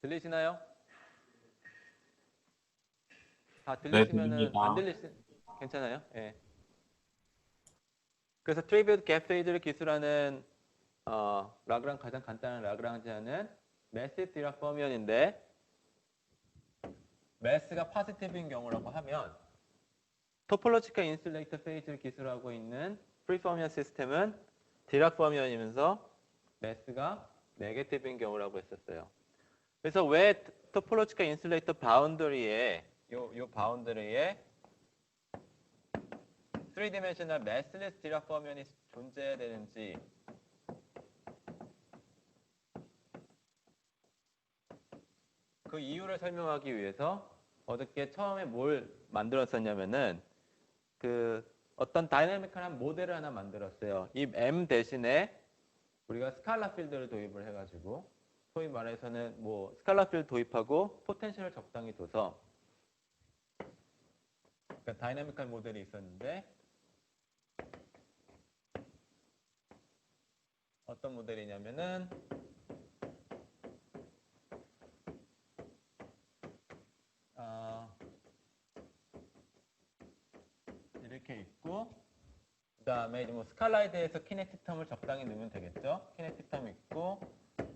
들리시나요? 다 네, 들리시면은 안 들립니다. 괜찮아요? 예. 그래서 트리비ュ트 갭페이드를 기술하는 라그랑 가장 간단한 라그랑지아는 매시브 디락 포미언인데 매스가 파지티브인 경우라고 하면 토폴로지컬 인슐레이터 페이지를 기술하고 있는 프리포미언 시스템은 디락 포미언이면서 매스가 네게티브인 경우라고 했었어요. 그래서 왜 토폴로지컬 인슐레이터 바운더리에 요 바운더리에 3디멘셔널 매스리스 디락 포미언이 존재해야 되는지 그 이유를 설명하기 위해서 어저께 처음에 뭘 만들었었냐면은 그 어떤 다이내미컬한 모델을 하나 만들었어요. 이 M 대신에 우리가 스칼라 필드를 도입을 해가지고 소위 말해서는 뭐 스칼라 필드 도입하고 포텐셜을 적당히 둬서 그러니까 다이내미컬 모델이 있었는데 어떤 모델이냐면은 이렇게 있고 그 다음에 뭐 스칼라에 대해서 키네틱 텀을 적당히 넣으면 되겠죠. 키네틱 텀 있고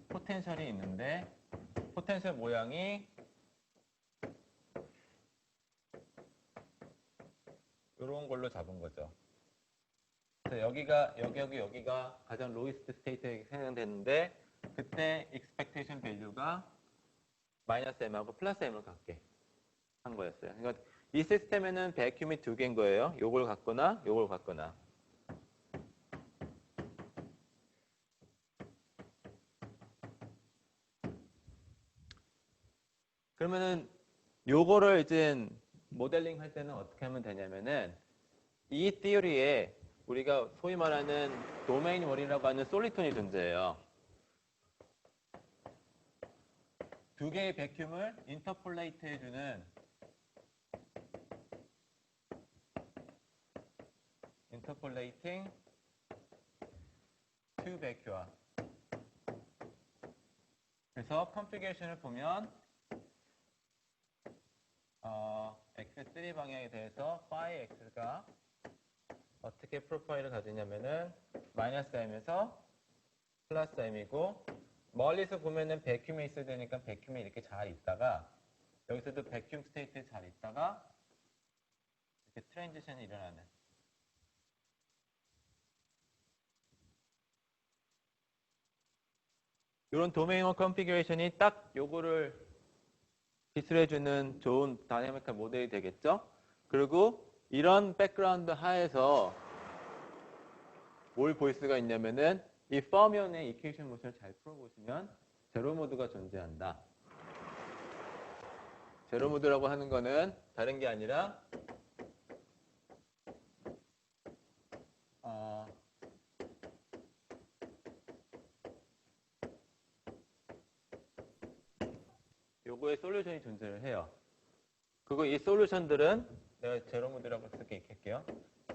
포텐셜이 있는데 포텐셜 모양이 이런 걸로 잡은 거죠. 그래서 여기가 가장 로이스트 스테이트에 해당되는데 그때 expectation value가 마이너스 m하고 플러스 m을 갖게 한 거였어요. 그러니까 이 시스템에는 베큐움이 두 개인 거예요. 요걸 갖거나 요걸 갖거나. 그러면은 요거를 이제 모델링 할 때는 어떻게 하면 되냐면은 이 티어리에 우리가 소위 말하는 도메인 원이라고 하는 솔리톤이 존재해요. 두 개의 베큐움을 인터폴레이트 해주는 interpolating two vacuum. 그래서 컨피그레이션을 보면 x3 방향에 대해서 phi x가 어떻게 프로파일을 가지냐면은 마이너스 m에서 플러스 m이고 멀리서 보면은 베큐움에 있어야 되니까 베큐움에 이렇게 잘 있다가 여기서도 베큐움 스테이트에 잘 있다가 이렇게 트랜지션이 일어나는 이런 도메인원 컨피그레이션이 딱 요거를 기술해주는 좋은 다이내미컬 모델이 되겠죠. 그리고 이런 백그라운드 하에서 뭘 볼 수가 있냐면은 이 퍼미언의 이퀘이션 모션을 잘 풀어보시면 제로 모드가 존재한다. 제로 모드라고 하는 거는 다른 게 아니라 요거의 솔루션이 존재를 해요. 그리고 이 솔루션들은 내가 제로 모드라고 쓸게 있겠게요.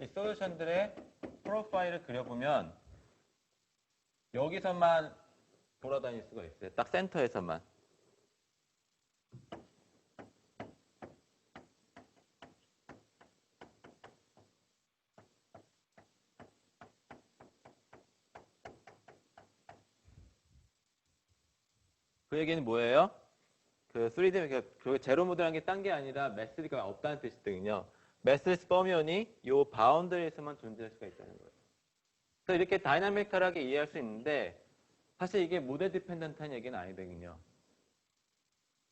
이 솔루션들의 프로파일을 그려보면 여기서만 돌아다닐 수가 있어요. 딱 센터에서만. 그 얘기는 뭐예요? 그 3D, 그 제로 모드라는 게 딴 게 아니라 매스리가 없다는 뜻이거든요. 매스리스 퍼미언이 요 바운더리에서만 존재할 수가 있다는 거예요. 그래서 이렇게 다이나미컬하게 이해할 수 있는데 사실 이게 모델 디펜던트한 얘기는 아니거든요.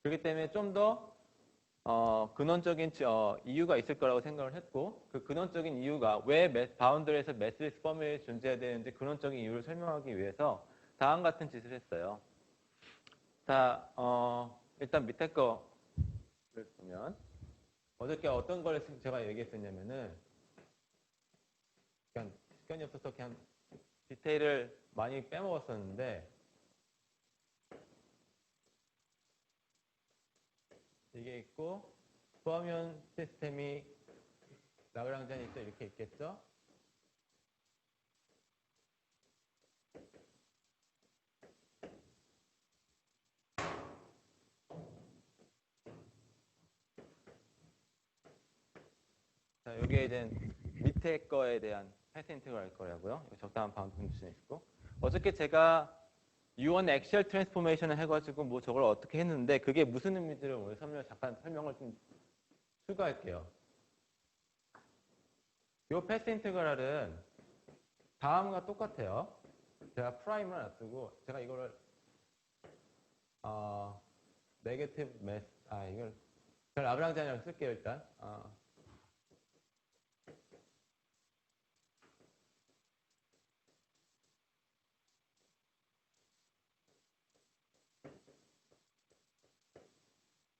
그렇기 때문에 좀 더 근원적인 이유가 있을 거라고 생각을 했고 그 근원적인 이유가 왜 바운더리에서 매스리스 퍼미언이 존재해야 되는지 근원적인 이유를 설명하기 위해서 다음 같은 짓을 했어요. 자, 일단 밑에 거를 보면 어저께 어떤 걸 제가 얘기했었냐면은 그냥 시간이 없어서 그냥 디테일을 많이 빼먹었었는데 이게 있고 포화면 시스템이 라그랑지안이 있죠. 이렇게 있겠죠. 자, 이게 이제 밑에 거에 대한 패스 인테그럴 할 거라고요. 적당한 바운드 컨디션이 있고. 어저께 제가 U1 엑시얼 트랜스포메이션을 해가지고 뭐 저걸 어떻게 했는데 그게 무슨 의미인지를 오늘 잠깐 설명을 좀 추가할게요. 이 패스 인테그럴은 다음과 똑같아요. 제가 프라임을 안 쓰고 제가 이거를 네게티브 매스 이걸 그냥 라그랑지안이라고 쓸게요 일단.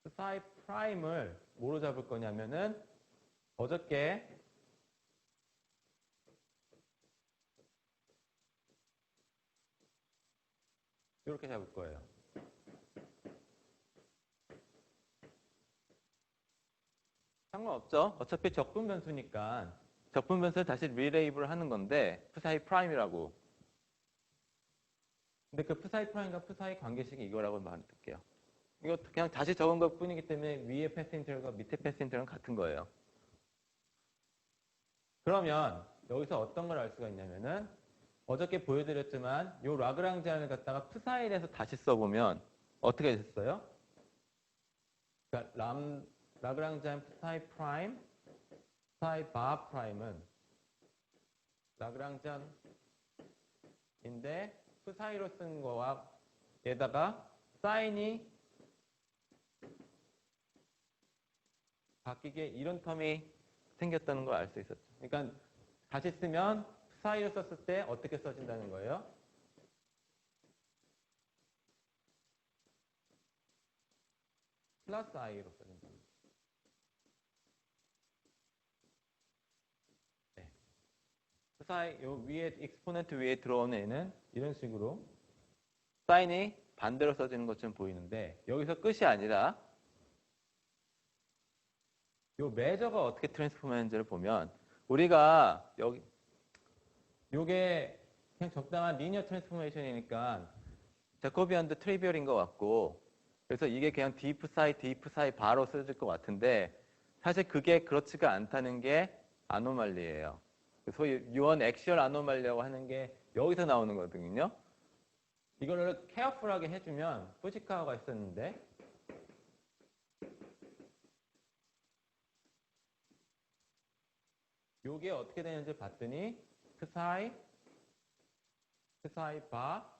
psi 프라임을 뭐로 잡을 거냐면은 어저께 이렇게 잡을 거예요. 상관없죠. 어차피 적분 변수니까 적분 변수를 다시 리레이블 하는 건데 psi 프라임이라고. 근데 그 psi 프라임과 psi 관계식이 이거라고 말할게요. 이거 그냥 다시 적은 것 뿐이기 때문에 위에 패스 인테그럴과 밑에 패스 인테그럴은 같은 거예요. 그러면 여기서 어떤 걸 알 수가 있냐면은 어저께 보여드렸지만 이 라그랑지안을 갖다가 psi에 대해서 다시 써보면 어떻게 됐어요? 그러니까 라그랑지안 psi 프라임, psi 바 프라임은 라그랑지안인데 psi로 쓴 거와 얘다가 사인이 바뀌게 이런 텀이 생겼다는 걸 알 수 있었죠. 그러니까 다시 쓰면 psi로 썼을 때 어떻게 써진다는 거예요? 플러스 i로 써진다. 네. psi 요 위에 익스포넨트 위에 들어오는 애는 이런 식으로 사인이 반대로 써지는 것처럼 보이는데 여기서 끝이 아니라 요 메저가 어떻게 트랜스포트하는지를 보면 우리가 여기 요게 그냥 적당한 리니어 트랜스포메이션이니까 제코비안도 트리비얼인 것 같고 그래서 이게 그냥 디프 사이 바로 써질 것 같은데 사실 그게 그렇지가 않다는 게 아노말리예요. 소위 유언 엑시얼 아노말리라고 하는 게 여기서 나오는 거거든요. 이거를 케어풀하게 해주면 후지카와가 있었는데 요게 어떻게 되는지 봤더니 psi 바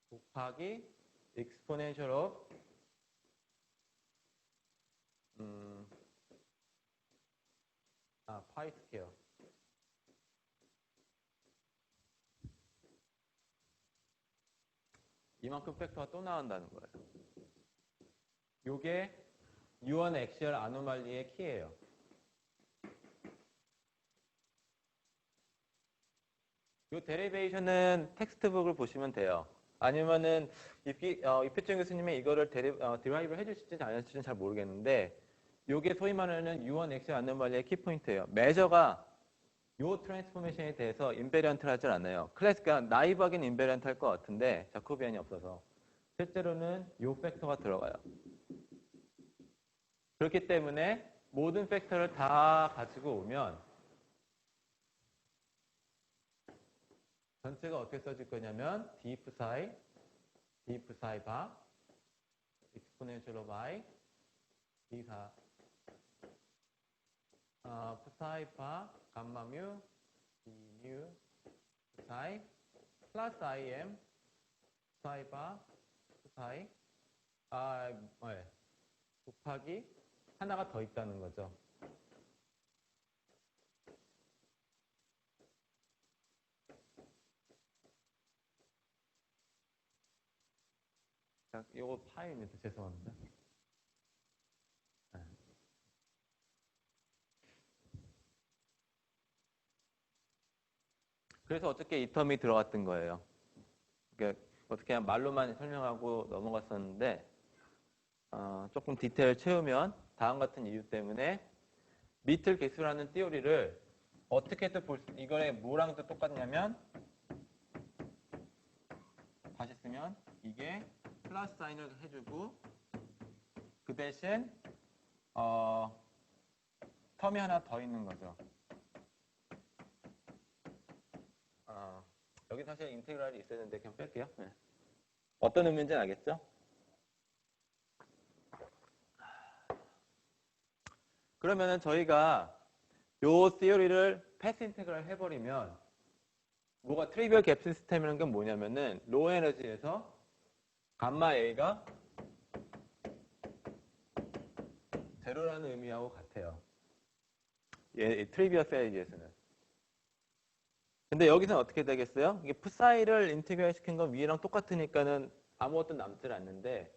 곱하기 exponential of 파이 스퀘어 이만큼 팩터가 또 나온다는 거예요. 요게 유언 엑시얼 아노말리의 키예요. 이 데리베이션은 텍스트북을 보시면 돼요. 아니면은 이표정 교수님이 이거를 디라이브를 해주실지 안 해주실지는 잘 모르겠는데 이게 소위 말하는 유언 엑시얼 아노말리의 키포인트예요. 메저가 요 트랜스포메이션에 대해서 인베리언트를 하질 않아요. 클래스가 나이브하긴 인베리언트 할 것 같은데 자코비안이 없어서 실제로는 요 팩터가 들어가요. 그렇기 때문에 모든 팩터를 다 가지고 오면 전체가 어떻게 써질 거냐면 디프 사이 바 exponential of i D사 psi 바 감마 뮤 d 뮤 psi 플러스 im psi 바 psi 곱하기 하나가 더 있다는 거죠. 자, 이거 파일입니다. 죄송합니다. 네. 그래서 어떻게 이 텀이 들어갔던 거예요. 그러니까 어떻게 그냥 말로만 설명하고 넘어갔었는데 조금 디테일 채우면 다음 같은 이유 때문에 미틀 개수라는 띠오리를 어떻게 또 이거에 뭐랑도 똑같냐면 다시 쓰면 이게 플러스 사인을 해주고 그 대신 텀이 하나 더 있는 거죠. 여기 사실 인테그랄이 있었는데 그냥 뺄게요. 네. 어떤 의미인지 알겠죠? 그러면은 저희가 요 시어리를 패스 인테그랄 해버리면 뭐가 트리비얼 갭 시스템이라는 건 뭐냐면은 로우 에너지에서 감마 A가 제로라는 의미하고 같아요. 트리비얼 사이즈에서는. 근데 여기서는 어떻게 되겠어요? 이게 푸사이를 인테그랄 시킨 건 위에랑 똑같으니까는 아무것도 남질 않는데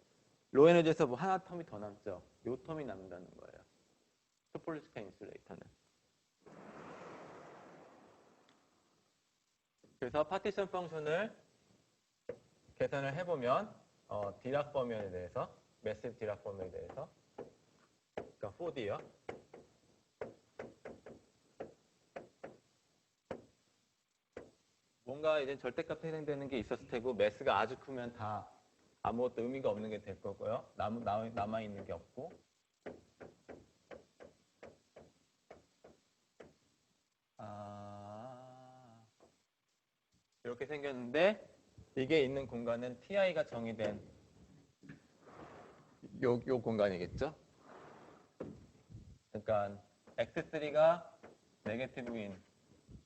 로우 에너지에서 뭐 하나 텀이 더 남죠. 요 텀이 남는다는 거예요. 토폴리스카 인슐레이터는. 그래서 파티션 펑션을 계산을 해보면 디락 범위에 대해서 매시브 디락 범위에 대해서 그러니까 4D요. 뭔가 이제 절대값 해당되는 게 있었을 테고 매스가 아주 크면 다 아무것도 의미가 없는 게 될 거고요. 남아있는 게 없고. 이렇게 생겼는데 이게 있는 공간은 TI가 정의된 요 공간이겠죠? 그러니까 X3가 네게티브인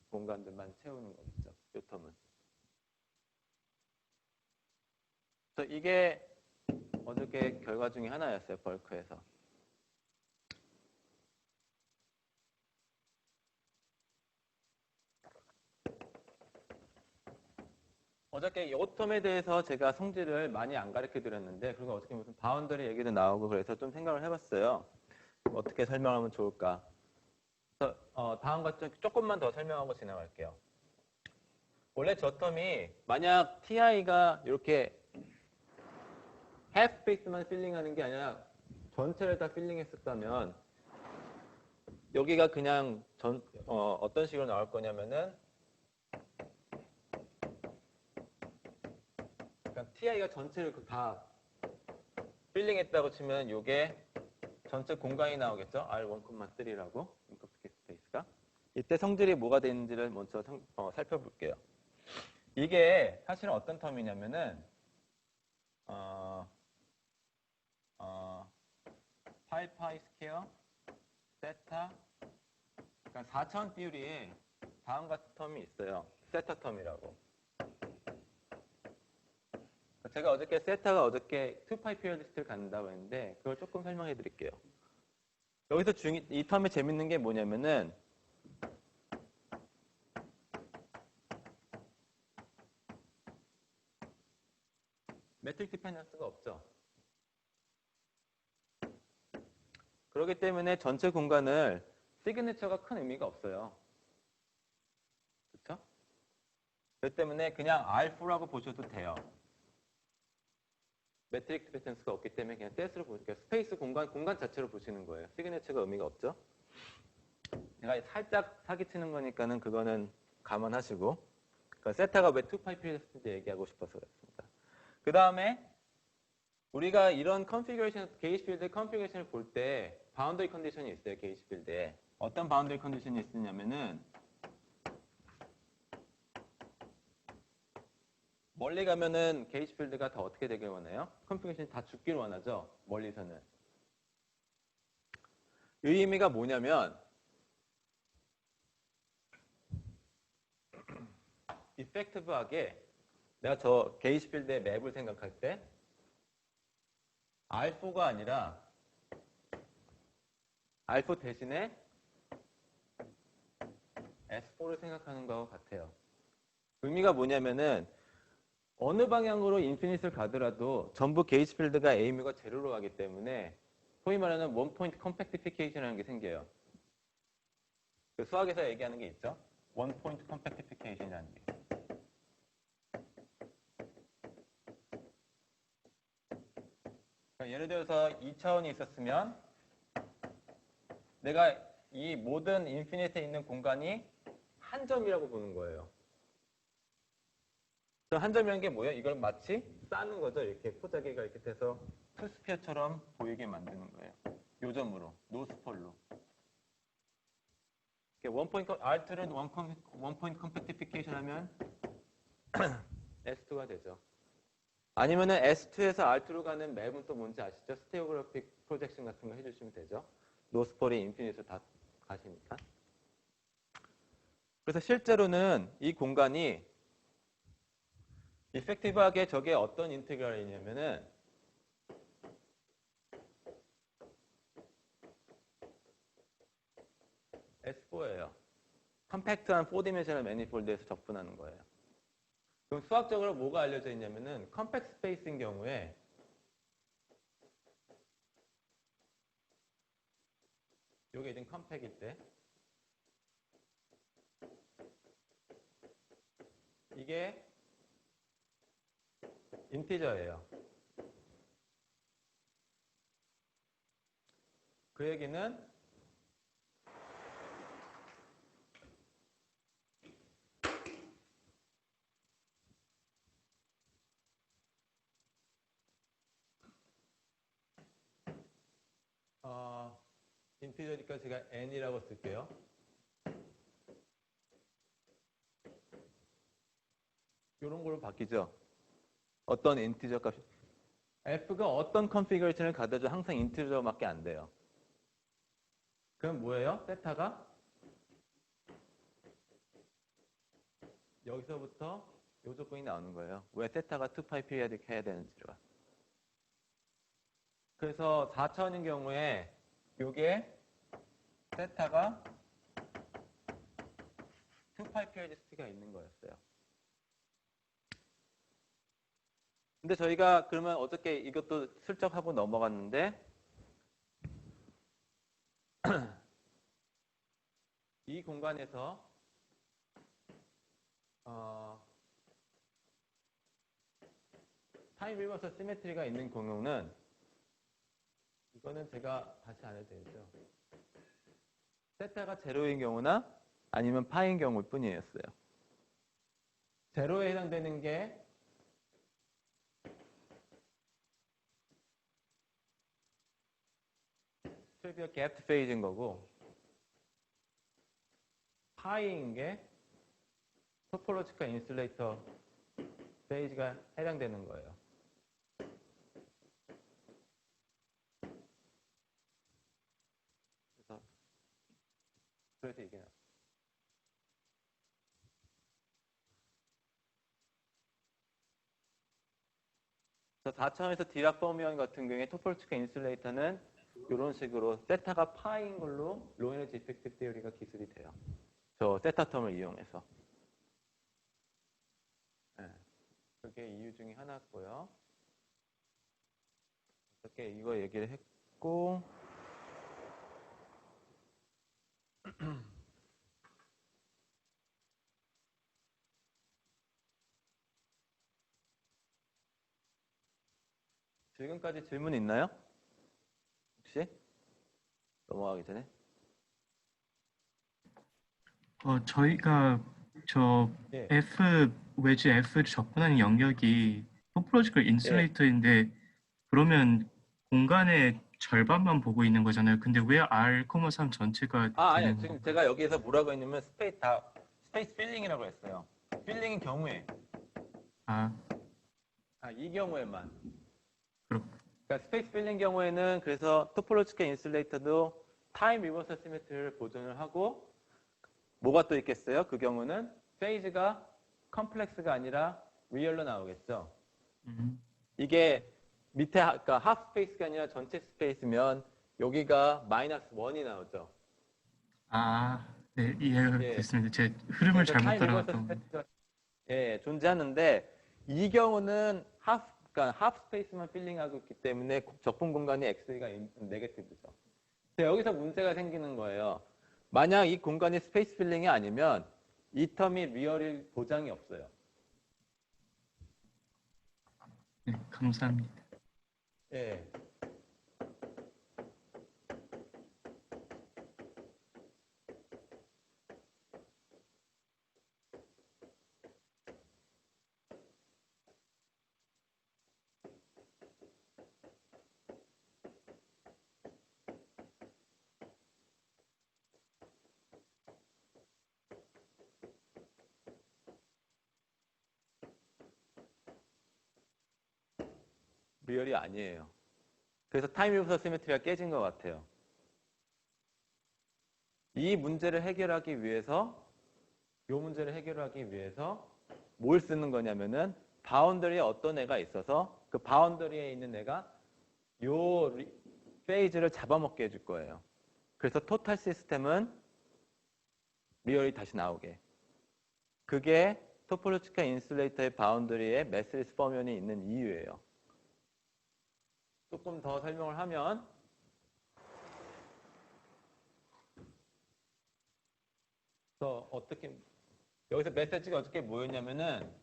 공간들만 채우는 거겠죠. 요 텀은. 그래서 이게 어저께 결과 중에 하나였어요. 벌크에서. 어저께 요 텀에 대해서 제가 성질을 많이 안 가르쳐 드렸는데 그리고 어저께 무슨 바운더리 얘기도 나오고 그래서 좀 생각을 해봤어요. 어떻게 설명하면 좋을까. 그래서 다음 것 조금만 더 설명하고 지나갈게요. 원래 저 텀이 만약 TI가 이렇게 half space만 필링하는 게 아니라 전체를 다 필링했었다면 여기가 그냥 어떤 식으로 나올 거냐면은 그러니까 TI가 전체를 다 필링했다고 치면 이게 전체 공간이 나오겠죠? R1,3라고 인컴플리트 스페이스가. 이때 성질이 뭐가 되는지를 먼저 살펴볼게요. 이게 사실은 어떤 텀이냐면은 파이 스퀘어 세타 그러니까 4차원 비율이 다음 같은 텀이 있어요. 세타 텀이라고. 제가 어저께 세타가 어저께 2파이 피어리스트를 갖는다고 했는데 그걸 조금 설명해 드릴게요. 여기서 이 텀에 재밌는 게 뭐냐면은 매트릭 디펜던스가 없죠. 그렇기 때문에 전체 공간을 시그니처가 큰 의미가 없어요. 그렇죠? 그렇기 때문에 그냥 R4라고 보셔도 돼요. 매트릭 디펜던스가 없기 때문에 그냥 셋으로 보니까 스페이스 공간 자체로 보시는 거예요. 시그니처가 의미가 없죠. 제가 살짝 사기치는 거니까는 그거는 감안하시고 그러니까 세타가 왜 2파이 피어리스트인지 얘기하고 싶어서 그렇습니다. 그 다음에 우리가 이런 컨피규레이션, 게이지 필드 컨피규레이션을 볼 때 바운더리 컨디션이 있어요. 게이지 필드에. 어떤 바운더리 컨디션이 있느냐면은 멀리 가면은 게이지 필드가 다 어떻게 되길 원해요? 컨피규레이션이 다 죽기를 원하죠. 멀리서는. 이 의미가 뭐냐면 이펙티브하게 내가 저 게이지 필드의 맵을 생각할 때 R4가 아니라 R4 대신에 S4를 생각하는 것 같아요. 의미가 뭐냐면은 어느 방향으로 인피니트를 가더라도 전부 게이지 필드가 A뮤가 제로로 가기 때문에 소위 말하는 원 포인트 컴팩티피케이션이라는 게 생겨요. 그 수학에서 얘기하는 게 있죠. 원 포인트 컴팩티피케이션이라는 게. 그러니까 예를 들어서 2차원이 있었으면 내가 이 모든 인피니트에 있는 공간이 한 점이라고 보는 거예요. 한 점이라는 게 뭐예요? 이걸 마치 쌓는 거죠. 이렇게 포자기가 이렇게 돼서 투스피어처럼 보이게 만드는 거예요. 요점으로, 노스폴로. R2는 원 포인트 컴팩티피케이션 하면 S2가 되죠. 아니면은 S2에서 R2로 가는 맵은 또 뭔지 아시죠? 스테레오그래픽 프로젝션 같은 거 해주시면 되죠. 노스폴이 인피니트로 다 가시니까. 그래서 실제로는 이 공간이 이펙티브하게 저게 어떤 인테그랄이냐면은 S4예요. 컴팩트한 4디멘셔널 매니폴드에서 적분하는 거예요. 그럼 수학적으로 뭐가 알려져 있냐면은 컴팩트 스페이스인 경우에 요게 이제 컴팩일 때 이게 인티저예요. 그 얘기는 인티저니까 제가 n이라고 쓸게요. 이런 걸로 바뀌죠. 어떤 인티저 값이 f가 어떤 컨피그레이션을 가져도 항상 인티저밖에 안 돼요. 그럼 뭐예요? 세타가 여기서부터 요 조건이 나오는 거예요. 왜 세타가 2파이 피리어딕 해야 되는지가. 그래서 4차원인 경우에 요게 세타가 2파이 피리어디스티가 있는 거였어요. 근데 저희가 그러면 어떻게 이것도 슬쩍 하고 넘어갔는데 이 공간에서 타임 리버서 시메트리가 있는 경우는 이거는 제가 다시 안 해도 되죠. 세타가 제로인 경우나 아니면 파인 경우일 뿐이었어요. 제로에 해당되는 게 트리비얼 갭 페이즈인 거고 파이인 게 토폴로지컬 인슐레이터 페이지가 해당되는 거예요. 그래서 이게 그래서 4차원에서 디락 포미언 같은 경우에 토폴로지컬 인슐레이터는 이런 식으로 세타가 파인 걸로 로 에너지 이펙티브 테오리가 기술이 돼요. 저 세타 텀을 이용해서. 네. 그게 이유 중에 하나고요. 이렇게 이거 얘기를 했고 지금까지 질문 있나요? 혹시? 넘어가기 전에? 저희가 저 예. 외지 F를 접근하는 영역이 토포로지컬 예. 인슐레이터인데 그러면 공간의 절반만 보고 있는 거잖아요. 근데 왜 R,3 전체가 아니, 되는 지금 건가요? 제가 여기에서 뭐라고 했냐면 스페이스 필링이라고 했어요. 필링인 경우에. 아, 이 경우에만. 그렇 그러니까 스페이스 필링 경우에는 그래서 토폴로지컬 인슐레이터도 타임 리버설 시메트리를 보존을 하고 뭐가 또 있겠어요? 그 경우는 페이즈가 컴플렉스가 아니라 리얼로 나오겠죠. 이게 밑에 그러니까 하프 스페이스가 아니라 전체 스페이스면 여기가 마이너스 1이 나오죠. 네, 이해가 예. 됐습니다. 제 흐름을 그래서 잘못 타임 리버설 따라갔던 건데. 시메트리가 존재하는데 이 경우는 그러니까 하프 스페이스만 필링하고 있기 때문에 적분 공간이 X가 네게티브죠. 여기서 문제가 생기는 거예요. 만약 이 공간이 스페이스 필링이 아니면 이 텀이 리얼일 보장이 없어요. 네, 감사합니다. 예. 리얼이 아니에요. 그래서 타임 리버설 시메트리가 깨진 것 같아요. 이 문제를 해결하기 위해서 뭘 쓰는 거냐면은 바운더리에 어떤 애가 있어서 그 바운더리에 있는 애가 요 페이지를 잡아먹게 해줄 거예요. 그래서 토탈 시스템은 리얼이 다시 나오게. 그게 토폴로지컬 인슐레이터의 바운더리에 매트리스 포면이 있는 이유예요. 조금 더 설명을 하면 여기서 메시지가 어떻게 모였냐면은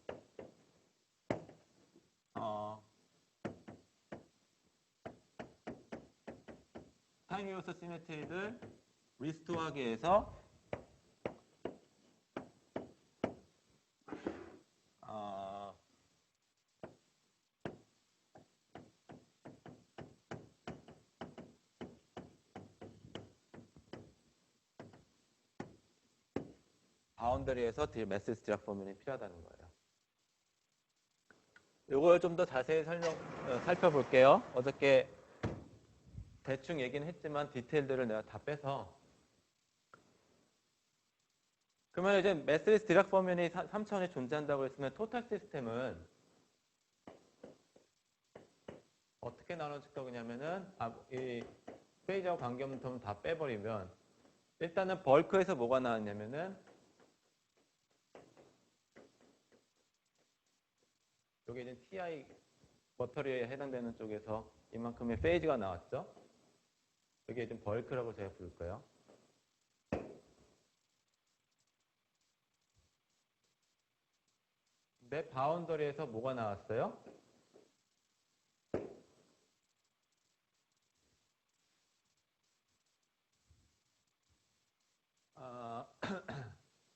타임 리버설 시메트리를 리스토어하기 위해서 바운더리에서 매트리스 디락 포면이 필요하다는 거예요. 이걸 좀 더 자세히 살펴볼게요. 어저께 대충 얘기는 했지만 디테일들을 내가 다 빼서. 그러면 이제 매트리스 디락 포면이 3차원에 존재한다고 했으면 토탈 시스템은 어떻게 나눠질 거냐면은 이 페이지하고 관계없는 텀은 다 빼버리면 일단은 벌크에서 뭐가 나왔냐면은 여기 이제 TI 버터리에 해당되는 쪽에서 이만큼의 페이지가 나왔죠. 여기 이제 벌크라고 제가 부를 거예요. 근데 바운더리에서 뭐가 나왔어요?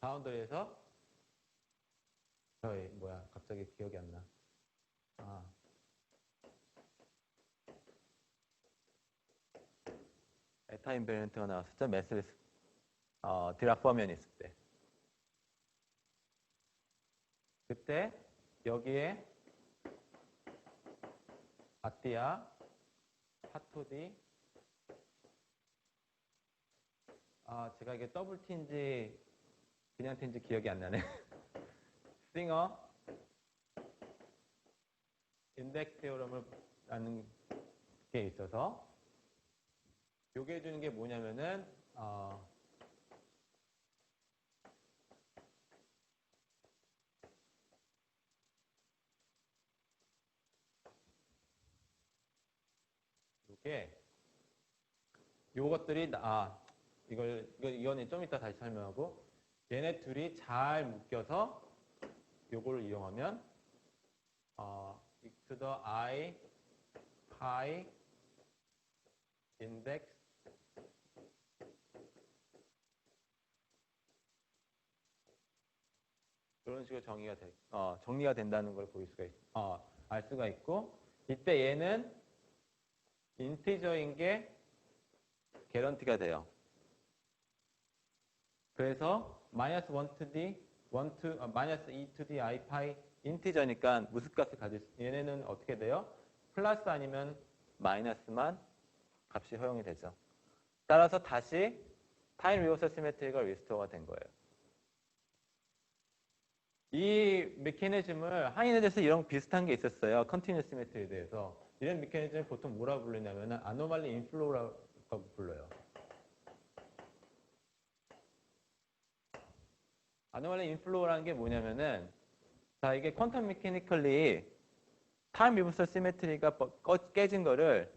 바운더리에서 갑자기 기억이 안 나. 에타 인베리언트가 나왔었죠. 매트리스 디락 포면이 있을 때. 그때 여기에 아띠아, 파토디, 제가 이게 더블 T인지 그냥 T인지 기억이 안 나네. 싱어, 인덱스 테오럼을 라는 게 있어서 요게 해주는 게 뭐냐면은 요것들이 이거는 좀 이따 다시 설명하고 얘네 둘이 잘 묶여서 요거를 이용하면 e to the I pi index 이런 식으로 정리가 된다는 걸 알 수가 있고 이때 얘는 인티저인 게 개런티가 돼요. 그래서 마이너스 1 to the 마이너스 2 to the I pi 인티저니까 무슨 값을 가질 수 얘네는 어떻게 돼요? 플러스 아니면 마이너스만 값이 허용이 되죠. 따라서 다시 타임 리버설 시메트리가 리스토어가 된 거예요. 이 메커니즘을 하이네드에서 이런 비슷한 게 있었어요. 컨티뉴스 시메트리에 대해서. 이런 메커니즘을 보통 뭐라 부르냐면 아노말리 인플로우라고 불러요. 아노말리 인플로우라는 게 뭐냐면은 이게 퀀텀 메커니컬리 타임 리버설 시메트리가 깨진 거를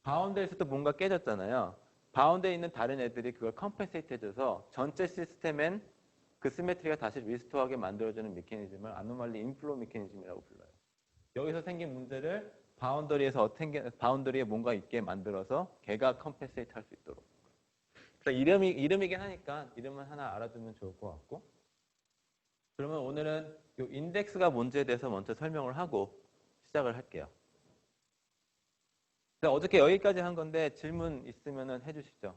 바운드에서도 뭔가 깨졌잖아요. 바운드에 있는 다른 애들이 그걸 컴펜세이트 해줘서 전체 시스템엔 그 시메트리가 다시 리스토어하게 만들어주는 메커니즘을 아노말리 인플로우 메커니즘이라고 불러요. 여기서 생긴 문제를 바운더리에 뭔가 있게 만들어서 걔가 컴펜세이트 할 수 있도록. 그래서 이름이긴 하니까 이름은 하나 알아두면 좋을 것 같고. 그러면 오늘은 이 인덱스가 뭔지에 대해서 먼저 설명을 하고 시작을 할게요. 어저께 여기까지 한 건데 질문 있으면 해주시죠.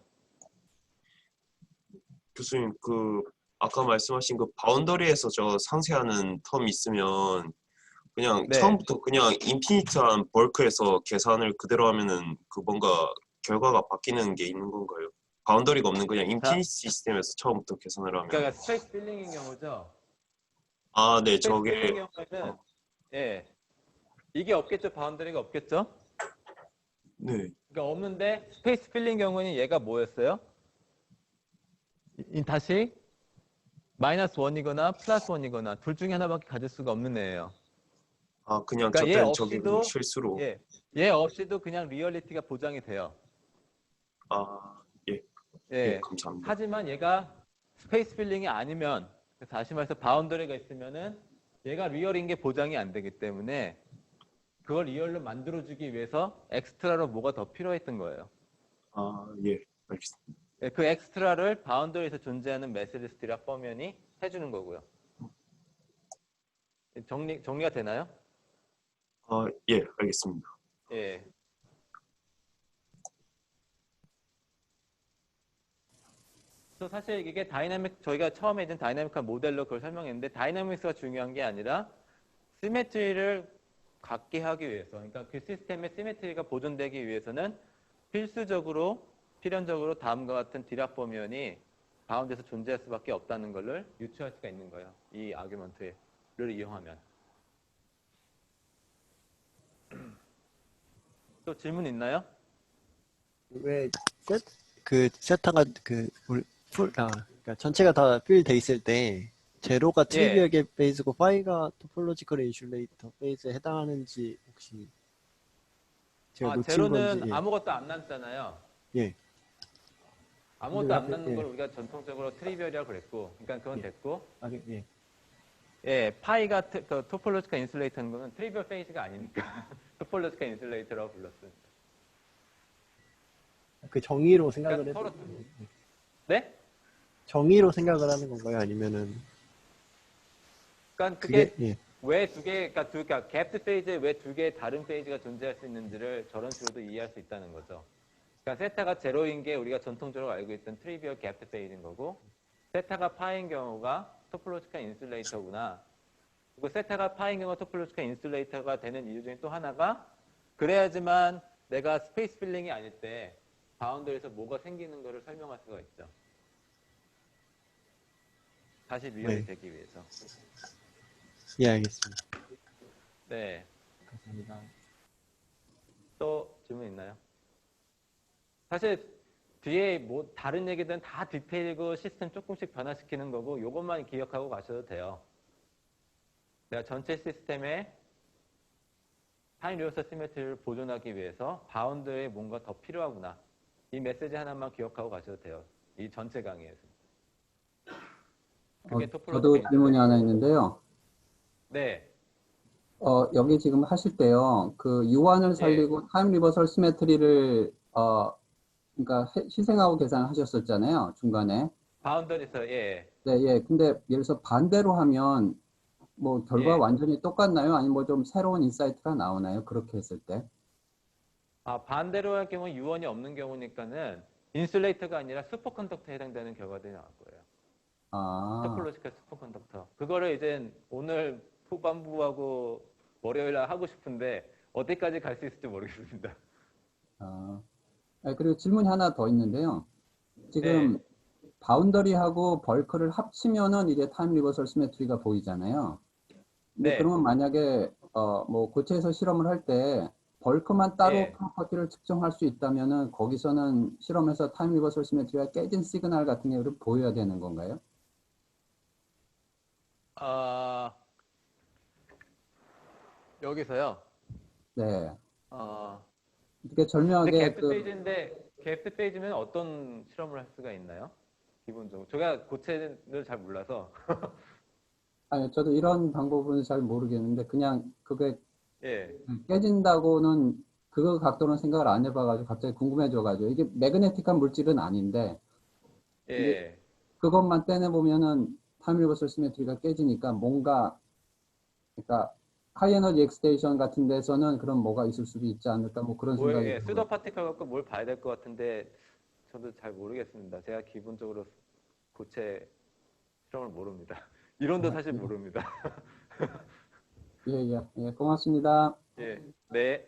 교수님, 아까 말씀하신 바운더리에서 저 상쇄하는 텀 있으면 그냥 네. 처음부터 그냥 인피니트한 벌크에서 계산을 그대로 하면은 그 뭔가 결과가 바뀌는 게 있는 건가요? 바운더리가 없는 그냥 자, 인피니트 시스템에서 처음부터 계산을 하면. 그러니까 스페이스 필링인 경우죠. 아, 네, 스페이스 저게 필링 경우에는 예, 이게 없겠죠. 바운더리가 없겠죠. 네. 그러니까 없는데 스페이스 필링 경우는 얘가 뭐였어요? 다시 마이너스 원이거나 플러스 원이거나 둘 중에 하나밖에 가질 수가 없는 애예요. 아, 그냥 그러니까 얘 저땐 저게 그냥 없이도 실수로. 예, 얘 없이도 그냥 리얼리티가 보장이 돼요. 아, 예, 예, 예. 감사합니다. 하지만 얘가 스페이스 필링이 아니면 다시 말해서 바운더리가 있으면은 얘가 리얼인 게 보장이 안 되기 때문에 그걸 리얼로 만들어주기 위해서 엑스트라로 뭐가 더 필요했던 거예요. 아, 예, 알겠습니다. 예, 그 엑스트라를 바운더리에서 존재하는 메시지 스티락 범면이 해주는 거고요. 정리가 되나요? 아, 예, 알겠습니다. 예. 또 사실 이게 저희가 처음에 이제 다이나믹한 모델로 그걸 설명했는데 다이나믹스가 중요한 게 아니라 시메트리를 갖게 하기 위해서, 그러니까 그 시스템의 시메트리가 보존되기 위해서는 필연적으로 다음과 같은 디락 범위원이 바운드에서 존재할 수밖에 없다는 것을 유추할 수가 있는 거예요. 이 아규먼트를 이용하면. 또 질문 있나요? 왜 세타가 그러니까 전체가 다 필 돼 있을 때 제로가 트리비얼 겟 베이스고 파이가 토폴로지컬 인슐레이터 베이스에 해당하는지 혹시 제가 놓친 제로는 건지. 아무것도 안 남잖아요. 예. 아무것도 안 근데 남는 예. 걸 우리가 전통적으로 트리비얼이라고 그랬고, 그러니까 그건 됐고, 예. 예, 파이가 그 토폴로지컬 인슐레이터는 거는 트리비얼 페이지가 아니니까 토폴로지컬 인슐레이터라고 불렀습니다. 그 정의로 생각을 그러니까 해도 서로 네? 정의로 생각을 하는 건가요? 아니면은 그러니까 그게 예. 왜 두 개, 그러니까 갭드 페이지에 왜 두 개의 다른 페이지가 존재할 수 있는지를 저런 식으로도 이해할 수 있다는 거죠. 그러니까 세타가 제로인 게 우리가 전통적으로 알고 있던 트리비얼 갭드 페이지인 거고, 세타가 파인 경우가 토폴로지컬 인슐레이터구나. 그리고 세타가 파인 경우가 토폴로지컬 인슐레이터가 되는 이유 중에 또 하나가 그래야지만 내가 스페이스 필링이 아닐 때 바운더리에서 뭐가 생기는 거를 설명할 수가 있죠. 다시 리얼이 네. 되기 위해서. 예, 알겠습니다. 네. 감사합니다. 또 질문 있나요? 사실 뒤에 뭐 다른 얘기들은 다 디테일이고 시스템 조금씩 변화시키는 거고 이것만 기억하고 가셔도 돼요. 내가 전체 시스템에 타임 리버설 시메트리를 보존하기 위해서 바운드에 뭔가 더 필요하구나. 이 메시지 하나만 기억하고 가셔도 돼요. 이 전체 강의에서. 그게 저도 질문이 하나 있는데요. 네. 여기 지금 하실 때요, 그 유한을 살리고 타임 리버설 시메트리를, 그러니까 희생하고 계산하셨었잖아요, 중간에. 바운더리에서 예. 네, 예. 근데 예를 들어서 반대로 하면 뭐 결과 예. 완전히 똑같나요? 아니면 뭐 좀 새로운 인사이트가 나오나요? 그렇게 했을 때? 반대로 할 경우 유언이 없는 경우니까는 인슐레이터가 아니라 슈퍼컨덕터에 해당되는 결과들이 나올 거예요. 아, 토폴로지컬 슈퍼컨덕터. 그거를 이제 오늘 후반부하고 월요일 날 하고 싶은데 어디까지 갈 수 있을지 모르겠습니다. 그리고 질문이 하나 더 있는데요. 지금 바운더리하고 벌크를 합치면은 이게 타임 리버설 시메트리가 보이잖아요. 근데 네. 그러면 만약에 뭐 고체에서 실험을 할 때 벌크만 따로 네. 프로퍼티를 측정할 수 있다면은 거기서는 실험에서 타임 리버설 시메트리가 깨진 시그널 같은 경우를 보여야 되는 건가요? 여기서요. 네. 이렇게 근데 절묘하게 갭트 페이지면 어떤 실험을 할 수가 있나요? 기본적으로. 제가 고체를 잘 몰라서. 아니, 저도 이런 방법은 잘 모르겠는데 그냥 그게 예. 깨진다고는 그 각도는 생각을 안 해봐가지고 갑자기 궁금해져가지고 이게 매그네틱한 물질은 아닌데 예. 그것만 떼내보면은 타임 리버설 시메트리가 깨지니까 뭔가 그러니까 하이 에너지 엑스테이션 같은 데서는 그런 뭐가 있을 수도 있지 않을까 뭐 그런 생각이 들어요. 수도 파티클 갖고 뭘 봐야 될 것 같은데 저도 잘 모르겠습니다. 제가 기본적으로 고체 실험을 모릅니다. 이론도 사실 모릅니다. 고맙습니다. 예, 네.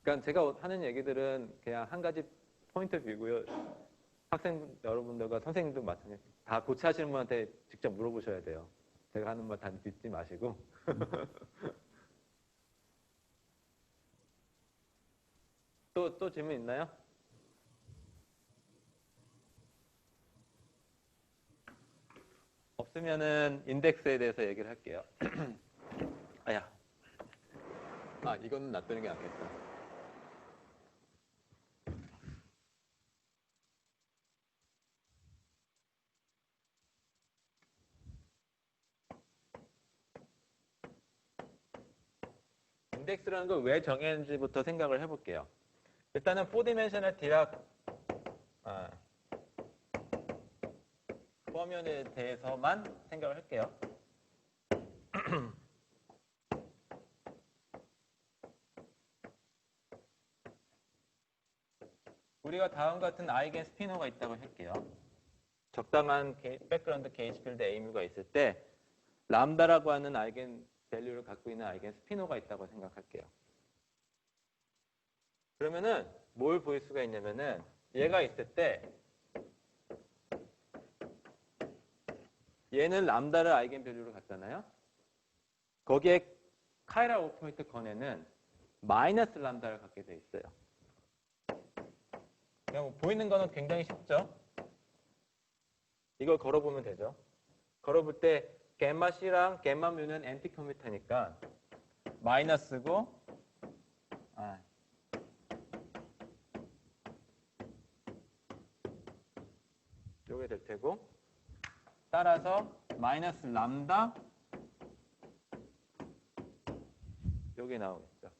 그러니까 제가 하는 얘기들은 그냥 한 가지 포인트 뷰고요. 학생 여러분들과 선생님도 마찬가지. 다 고치하시는 분한테 직접 물어보셔야 돼요. 제가 하는 말 다 듣지 마시고. 또 질문 있나요? 없으면은 인덱스에 대해서 얘기를 할게요. 아야. 이거는 놔두는 게 낫겠다. 인덱스라는 걸 왜 정했는지부터 생각을 해볼게요. 일단은 4디멘셔널 디락 포면에 대해서만 생각을 할게요. 우리가 다음 같은 아이겐 스피너가 있다고 할게요. 적당한 백그라운드 게이지 필드 A뮤가 있을 때 람다라고 하는 아이겐 밸류를 갖고 있는 아이겐 스피너가 있다고 생각할게요. 그러면은 뭘 보일 수가 있냐면은 얘가 있을 때 얘는 람다를 아이겐 밸류로 갖잖아요. 거기에 카이라 오퍼레이터 건에는 마이너스 람다를 갖게 돼 있어요. 그냥 보이는 거는 굉장히 쉽죠? 이걸 걸어보면 되죠. 걸어볼 때 갬마 C랑 갬마 뮤는 엔티 커뮤터니까 마이너스고 요게 될 테고 따라서 마이너스 람다 요게 나오겠죠.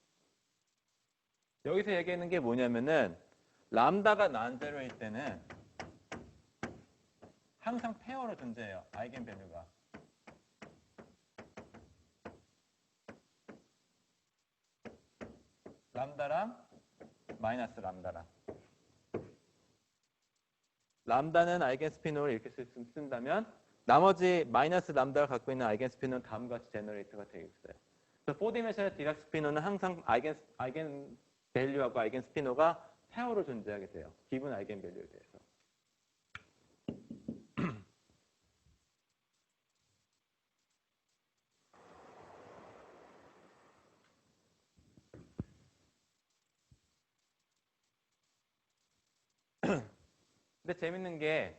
여기서 얘기하는 게 뭐냐면은 람다가 난제로일 때는 항상 페어로 존재해요. 아이겐 밸류가. 람다랑 마이너스 람다랑. 람다는 아이겐 스피너를 이렇게 쓴다면 나머지 마이너스 람다를 갖고 있는 아이겐 스피너는 다음과 같이 제너레이터가 되어 있어요. 그래서 4디멘셔널 디락 스피너는 항상 아이겐 밸류하고 아이겐 스피너가 페어로 존재하게 돼요. 기본 아이겐 밸류에 대해서. 근데 재밌는 게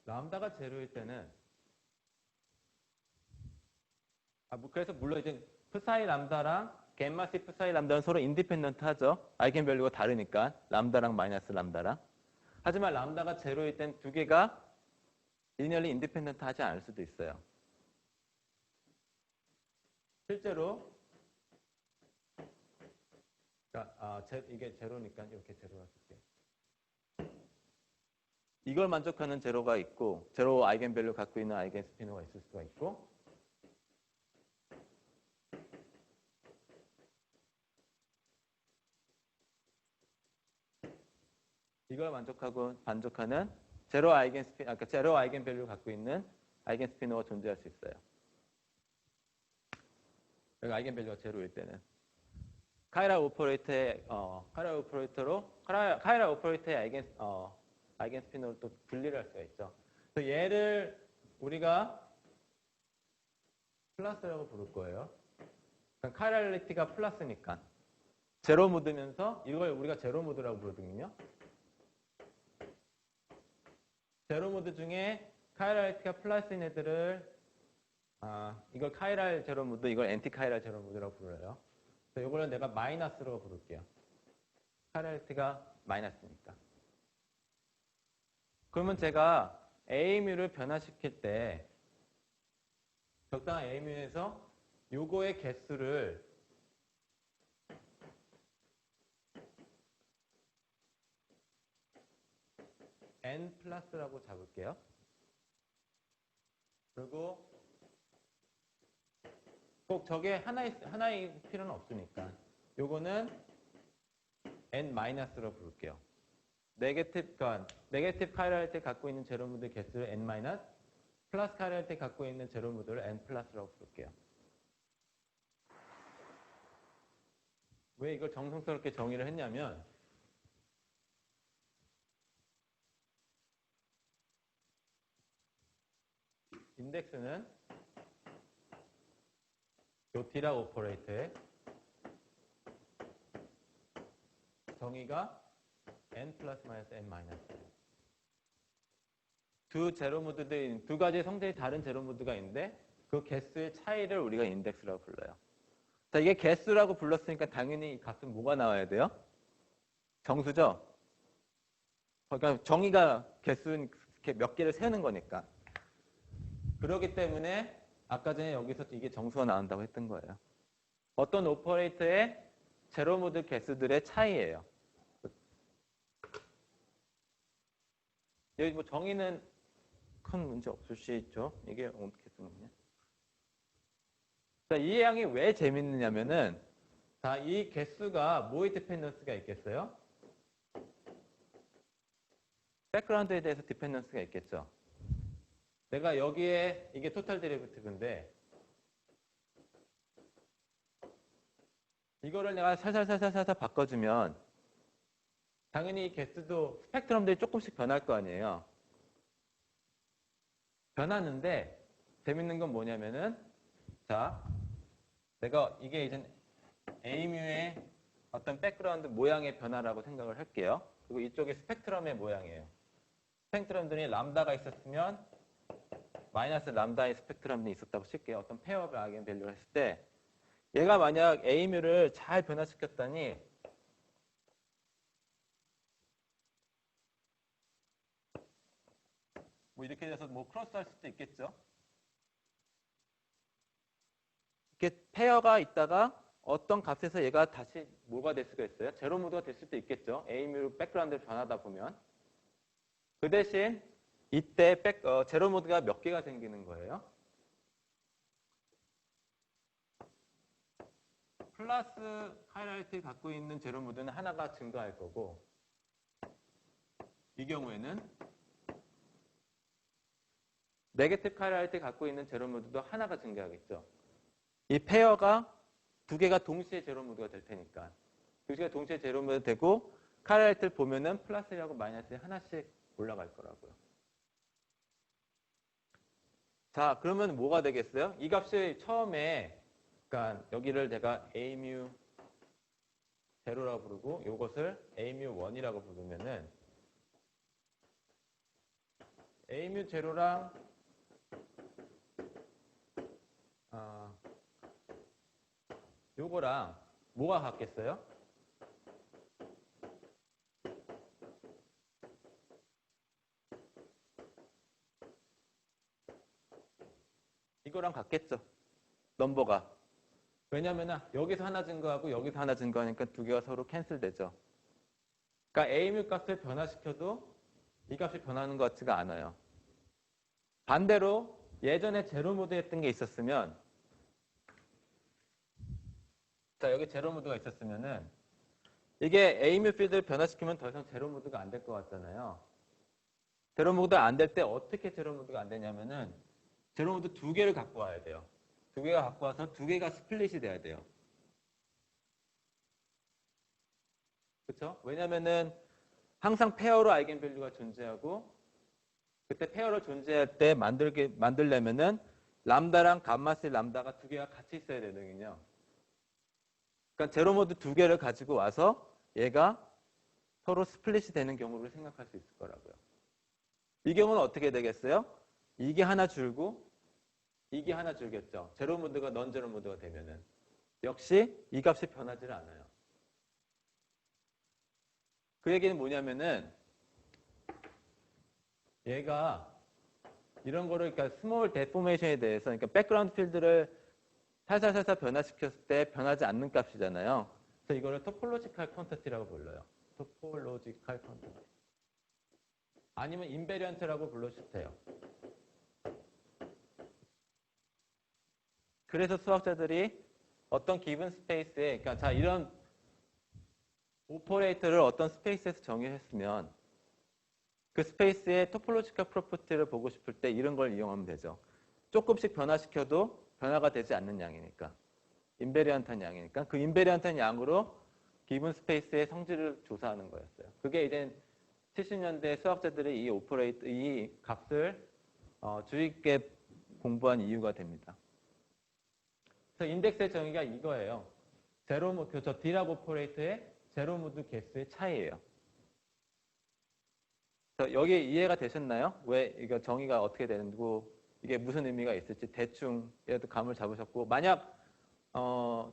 람다가 제로일 때는 그래서 물론 이제 프사이 람다랑 갬마 C 프사이 람다는 서로 인디펜던트 하죠. 아이겐 밸류가 다르니까 람다랑 마이너스 람다랑. 하지만 람다가 제로일 땐 두 개가 리니얼리 인디펜던트 하지 않을 수도 있어요. 실제로 이게 제로니까 이렇게 제로가 쓸게요. 이걸 만족하는 제로가 있고 제로 아이겐 밸류 갖고 있는 아이겐 스피너가 있을 수가 있고 이걸 만족하는 제로 아이겐 밸류 갖고 있는 아이겐 스피너가 존재할 수 있어요. 여기 아이겐 밸류가 제로일 때는 카이라 오퍼레이터의 아이겐 스피너를 또 분리를 할 수가 있죠. 그래서 얘를 우리가 플러스라고 부를 거예요. 카이랄리티가 플러스니까 제로 모드면서 이걸 우리가 제로 모드라고 부르거든요. 제로 모드 중에 카이랄리티가 플러스인 애들을 이걸 카이랄 제로 모드, 이걸 엔티 카이랄 제로 모드라고 불러요. 그래서 이거는 내가 마이너스로 부를게요. 카이랄리티가 마이너스니까. 그러면 제가 A뮤를 변화시킬 때 적당한 A뮤에서 요거의 개수를 N 플러스라고 잡을게요. 그리고 꼭 저게 하나의 필요는 없으니까 요거는 N 마이너스로 부를게요. 네게티브 카이랄리티 갖고 있는 제로모드 개수를 N 마이너스 플러스 카이랄티 갖고 있는 제로 모드를 n 플러스라고 부를게요. 왜 이걸 정성스럽게 정의를 했냐면 인덱스는 요 D락 오퍼레이터의 정의가 n 플러스 마이너스 n 마이너스. 두 제로 모드들, 두 가지 성질이 다른 제로 모드가 있는데 그 개수의 차이를 우리가 인덱스라고 불러요. 자, 이게 개수라고 불렀으니까 당연히 이 값은 뭐가 나와야 돼요? 정수죠? 그러니까 정의가 개수는 몇 개를 세우는 거니까. 그렇기 때문에 아까 전에 여기서 이게 정수가 나온다고 했던 거예요. 어떤 오퍼레이터의 제로 모드 개수들의 차이예요. 여기 뭐 정의는 큰 문제 없을 수 있죠. 이게 어떻게 쓰는 거냐? 자, 이 해양이 왜 재밌느냐면은, 자, 이 개수가 뭐에 디펜던스가 있겠어요? 백그라운드에 대해서 디펜던스가 있겠죠. 내가 여기에 이게 토탈 데리베이티브인데 이거를 내가 살살살살 바꿔주면 당연히 이 개수도 스펙트럼들이 조금씩 변할 거 아니에요. 변하는데 재밌는 건 뭐냐면은, 자, 내가 이게 이제 A뮤의 어떤 백그라운드 모양의 변화라고 생각을 할게요. 그리고 이쪽이 스펙트럼의 모양이에요. 스펙트럼들이 람다가 있었으면 마이너스 람다의 스펙트럼이 있었다고 칠게요. 어떤 페어블 아이겐밸류를 했을 때 얘가 만약 A뮤를 잘 변화시켰더니 뭐 이렇게 돼서 뭐 크로스할 수도 있겠죠. 이렇게 페어가 있다가 어떤 값에서 얘가 다시 뭐가 될 수가 있어요? 제로 모드가 될 수도 있겠죠. A뮤 백그라운드를 변하다 보면. 그 대신 이때 제로 모드가 몇 개가 생기는 거예요? 플러스 카이랄티 갖고 있는 제로 모드는 하나가 증가할 거고 이 경우에는 네게티브 카이랄티 갖고 있는 제로 모드도 하나가 증가하겠죠. 이 페어가 두 개가 동시에 제로 모드가 될 테니까 두 개가 동시에 제로 모드 되고 카이랄티를 보면은 플러스하고 마이너스에 하나씩 올라갈 거라고요. 자, 그러면 뭐가 되겠어요? 이 값이 처음에, 그러니까 여기를 제가 A뮤 제로라고 부르고 이것을 A뮤 1이라고 부르면은 A뮤 제로랑 요거랑 뭐가 같겠어요? 이거랑 같겠죠. 넘버가. 왜냐면 여기서 하나 증가하고 여기서 하나 증가하니까 두 개가 서로 캔슬되죠. 그러니까 A뮤 값을 변화시켜도 이 값이 변하는 것 같지가 않아요. 반대로 예전에 제로 모드 했던 게 있었으면 자, 여기 제로 모드가 있었으면은 이게 A뮤 필드를 변화시키면 더 이상 제로 모드가 안 될 것 같잖아요. 제로 모드가 안 될 때 어떻게 제로 모드가 안 되냐면은 제로 모드 두 개를 갖고 와야 돼요. 두 개가 갖고 와서 두 개가 스플릿이 돼야 돼요. 그렇죠? 왜냐면은 항상 페어로 아이겐밸류가 존재하고 그때 페어로 존재할 때 만들려면은 람다랑 감마스 람다가 두 개가 같이 있어야 되거든요. 그러니까 제로 모드 두 개를 가지고 와서 얘가 서로 스플릿이 되는 경우를 생각할 수 있을 거라고요. 이 경우는 어떻게 되겠어요? 이게 하나 줄고 이게 하나 줄겠죠. 제로 모드가 넌 제로 모드가 되면은 역시 이 값이 변하지 않아요. 그 얘기는 뭐냐면은 얘가 이런 거를 그러니까 스몰 데포메이션에 대해서 그러니까 백그라운드 필드를 살살살살 변화시켰을 때 변하지 않는 값이잖아요. 그래서 이거를 토폴로지컬 퀀터티라고 불러요. 토폴로지컬 퀀터티. 아니면 인베리언트라고 불러주셔도 돼요. 그래서 수학자들이 어떤 기분 스페이스에, 그러니까 자, 이런 오퍼레이터를 어떤 스페이스에서 정의했으면 그 스페이스의 토폴로지컬 프로퍼티를 보고 싶을 때 이런 걸 이용하면 되죠. 조금씩 변화시켜도 변화가 되지 않는 양이니까. 인베리언트한 양이니까 그 인베리언트한 양으로 기본 스페이스의 성질을 조사하는 거였어요. 그게 이제 70년대 수학자들이 이 값을 주의 깊게 공부한 이유가 됩니다. 그래서 인덱스의 정의가 이거예요. 저 D랍 오퍼레이터의 제로 모드 개수의 차이예요. 그래서 여기 이해가 되셨나요? 왜 이거 정의가 어떻게 되는고 이게 무슨 의미가 있을지 대충 얘도 감을 잡으셨고 만약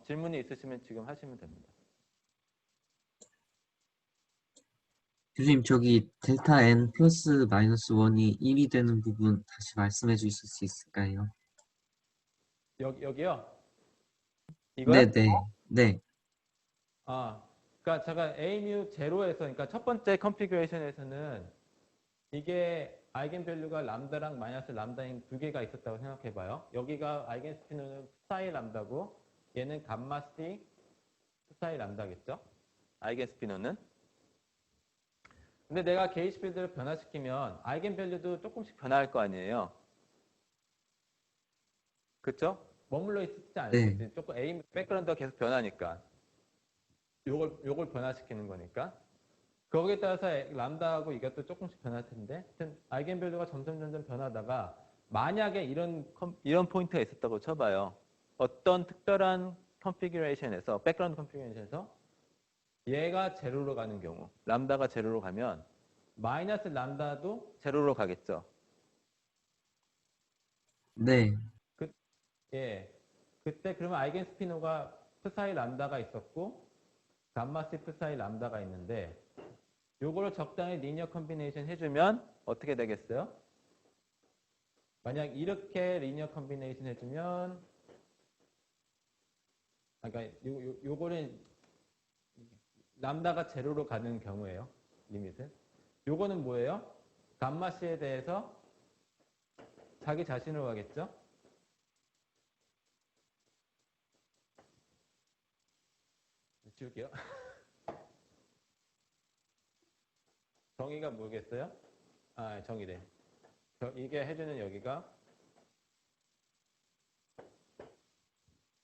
질문이 있으시면 지금 하시면 됩니다. 교수님, 저기 델타 n 플러스 마이너스 1이 1이 되는 부분 다시 말씀해 주실 수 있을까요? 여기요? 이거요? 네네. 네. 그러니까 제가 A mu 제로에서 그러니까 첫 번째 컨피그레이션에서는 이게 아이겐밸류가 람다랑 마이너스 람다인 두 개가 있었다고 생각해 봐요. 여기가 아이겐스피노는 프사이 람다고 얘는 감마 C 프사이 람다겠죠? 아이겐스피노는. 근데 내가 게이지 필드를 변화시키면 아이겐밸류도 조금씩 변화할 거 아니에요. 그렇죠? 머물러 있지 않을지 네. 조금 A 백그라운드가 계속 변하니까 요걸 변화시키는 거니까 거기에 따라서 람다하고 이것도 조금씩 변할 텐데 하여튼 아이겐밸류가 점점 변하다가 만약에 이런 포인트가 있었다고 쳐봐요. 어떤 특별한 컨피규레이션에서 백그라운드 컨피규레이션에서 얘가 제로로 가는 경우 람다가 제로로 가면 마이너스 람다도 제로로 가겠죠. 네. 예. 그때 그러면 아이겐스피노가 프사이 람다가 있었고 감마 C 프사이 람다가 있는데 요거를 적당히 리니어 컨비네이션 해주면 어떻게 되겠어요? 만약 이렇게 리니어 컨비네이션 해주면 그러니까 요거는 람다가 제로로 가는 경우예요. 리밋은. 요거는 뭐예요? 감마 C에 대해서 자기 자신으로 가겠죠? 지울게요. 정의가 뭐겠어요? 정의래. 이게 해주는 여기가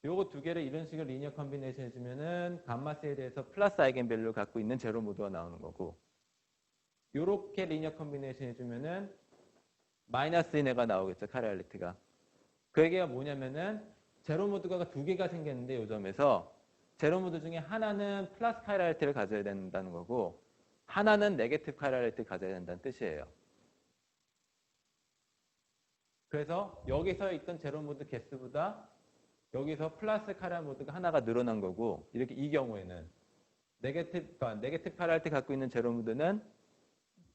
요거 두 개를 이런 식으로 리니어 컨비네이션 해주면은 감마 C에 대해서 플러스 아이겐밸류를 갖고 있는 제로 모드가 나오는 거고 요렇게 리니어 컨비네이션 해주면은 마이너스 1애가 나오겠죠. 카레알리티가. 그 얘기가 뭐냐면은 제로 모드가 두 개가 생겼는데 요 점에서 제로 모드 중에 하나는 플러스 카이랄리티를 가져야 된다는 거고 하나는 네게티브 카이랄리티를 가져야 된다는 뜻이에요. 그래서 여기서 있던 제로 모드 개수보다 여기서 플러스 카이랄 모드가 하나가 늘어난 거고 이렇게 이 경우에는 네게티브 카이랄리티 갖고 있는 제로 모드는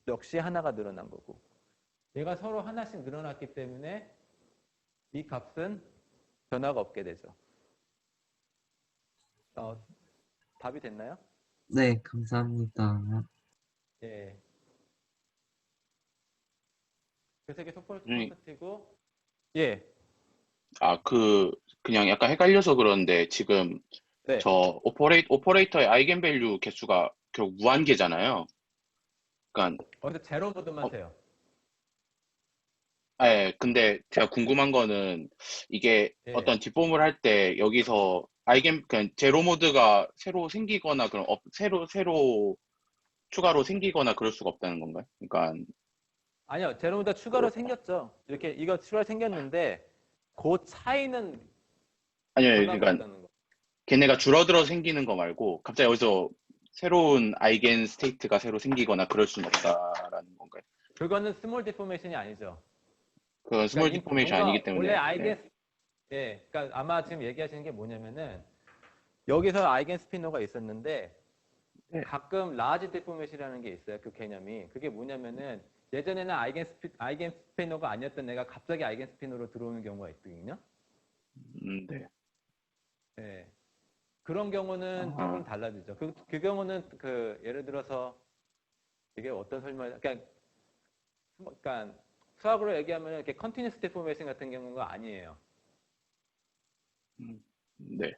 역시 하나가 늘어난 거고 얘가 서로 하나씩 늘어났기 때문에 이 값은 변화가 없게 되죠. 답이 됐나요? 네, 감사합니다. 예. 그래서 이게 속볼 네. 프로퍼티고 예. 그냥 약간 헷갈려서 그러는데 지금 네. 저 오퍼레이터의 아이겐밸류 개수가 결국 무한계잖아요. 그러니까 어디서 제로 모드만 세요. 예, 근데 제가 궁금한 거는 이게 예. 어떤 뒷폼을 할 때 여기서 그냥 제로 모드가 새로 생기거나 그럼 새로 추가로 생기거나 그럴 수가 없다는 건가요? 그러니까 아니요. 제로 모드가 추가로 생겼죠. 이렇게 이거 추가로 생겼는데 그 차이는 아니요, 변화가 그러니까 없다는 거. 걔네가 줄어들어 생기는 거 말고 갑자기 여기서 새로운 아이겐 스테이트가 새로 생기거나 그럴 수는 없다라는 건가요? 그거는 스몰 디포메이션이 아니죠. 그건 스몰 그러니까 디포메이션 뭔가 아니기 때문에 원래 네. 아이겐 예. 그러니까 아마 지금 얘기하시는 게 뭐냐면은 여기서 아이겐 스피노가 있었는데 네. 가끔 라지 디포메이션이라는 게 있어요. 그 개념이. 그게 뭐냐면은 예전에는 아이겐 스피노가 아니었던 애가 갑자기 아이겐 스피노로 들어오는 경우가 있거든요. 네. 네. 그런 경우는 아하. 조금 달라지죠. 그 경우는 예를 들어서 이게 어떤 설명, 그러니까 수학으로 얘기하면 이렇게 컨티뉴스 디포메이션 같은 경우가 아니에요. 네.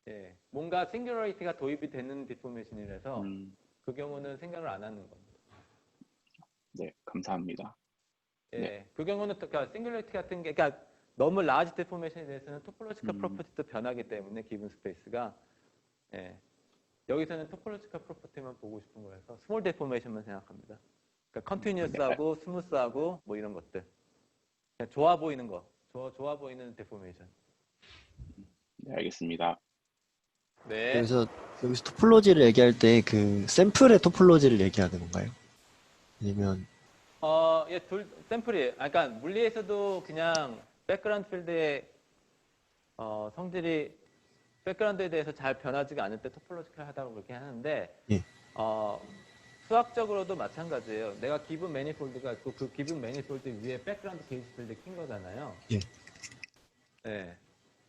예. 뭔가 싱귤러리티가 도입이 되는 디포메이션이라서 음. 그 경우는 생각을 안 하는 겁니다. 네, 감사합니다. 예, 네. 그 경우는 그러니까 싱글리티 같은 게, 그러니까 너무 라지 데포메이션에 대해서는 토폴로지컬 프로퍼티도 변하기 때문에 기본 스페이스가, 예, 여기서는 토폴로지컬 프로퍼티만 보고 싶은 거여서 스몰 데포메이션만 생각합니다. 그러니까 컨티뉴어스하고 스무스하고 뭐 이런 것들, 그냥 좋아 보이는 거, 좋아 보이는 데포메이션. 네, 알겠습니다. 네. 여기서 토폴로지를 얘기할 때 그 샘플의 토폴로지를 얘기하는 건가요? 아니면 예, 샘플이에요. 그러니까 물리에서도 그냥 백그라운드 필드의 성질이 백그라운드에 대해서 잘 변하지가 않을 때 토폴로지컬 하다고 그렇게 하는데, 예. 수학적으로도 마찬가지예요. 내가 기분 매니폴드가 있고 그 기분 매니폴드 위에 백그라운드 게이지 필드 킨 거잖아요. 예. 네.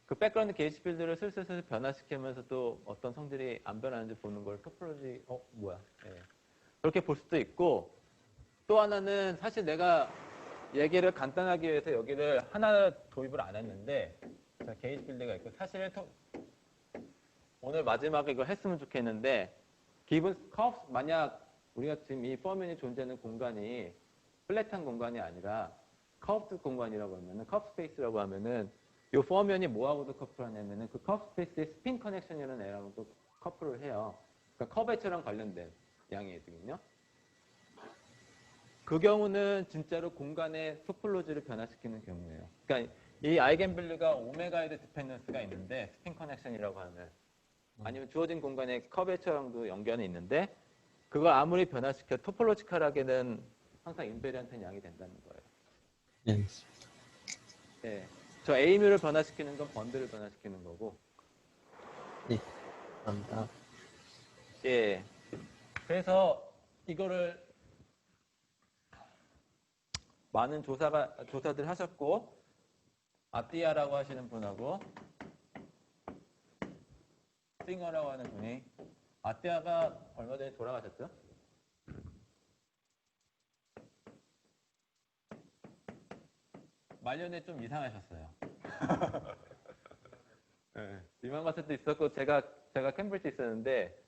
그 백그라운드 게이지 필드를 슬슬 변화시키면서 또 어떤 성질이 안 변하는지 보는 걸 토폴로지, 예. 그렇게 볼 수도 있고, 또 하나는 사실 내가 얘기를 간단하게 위해서 여기를 하나 도입을 안 했는데, 자, 게이지 필드가 있고, 사실 오늘 마지막에 이걸 했으면 좋겠는데, 기본 커브, 만약 우리가 지금 이 포면이 존재하는 공간이 플랫한 공간이 아니라 커브드 공간이라고 하면은, 커브 스페이스라고 하면은, 이 포면이 뭐하고도 커플하냐면은 그 커브 스페이스의 스핀 커넥션이라는 애랑도 커플을 해요. 그러니까 커브처럼 관련된 양의 애들은요. 그 경우는 진짜로 공간의 토폴로지를 변화시키는 경우예요. 그러니까 이 아이겐밸류가 오메가에도 디펜던스가 있는데 스핀 커넥션이라고 하는, 아니면 주어진 공간에 커브처럼도 연결이 있는데, 그걸 아무리 변화시켜 토폴로지컬하게는 항상 인베리언트한 양이 된다는 거예요. 네, 알겠습니다. 예. 저 A뮤를 변화시키는 건 번들을 변화시키는 거고. 감사합니다. 예. 그래서 이거를 많은 조사들 하셨고, 아띠아라고 하시는 분하고 싱어라고 하는 분이, 아띠아가 얼마 전에 돌아가셨죠? 말년에 좀 이상하셨어요. 네, 비만 갔을 때 있었고, 제가 캠브리지 있었는데,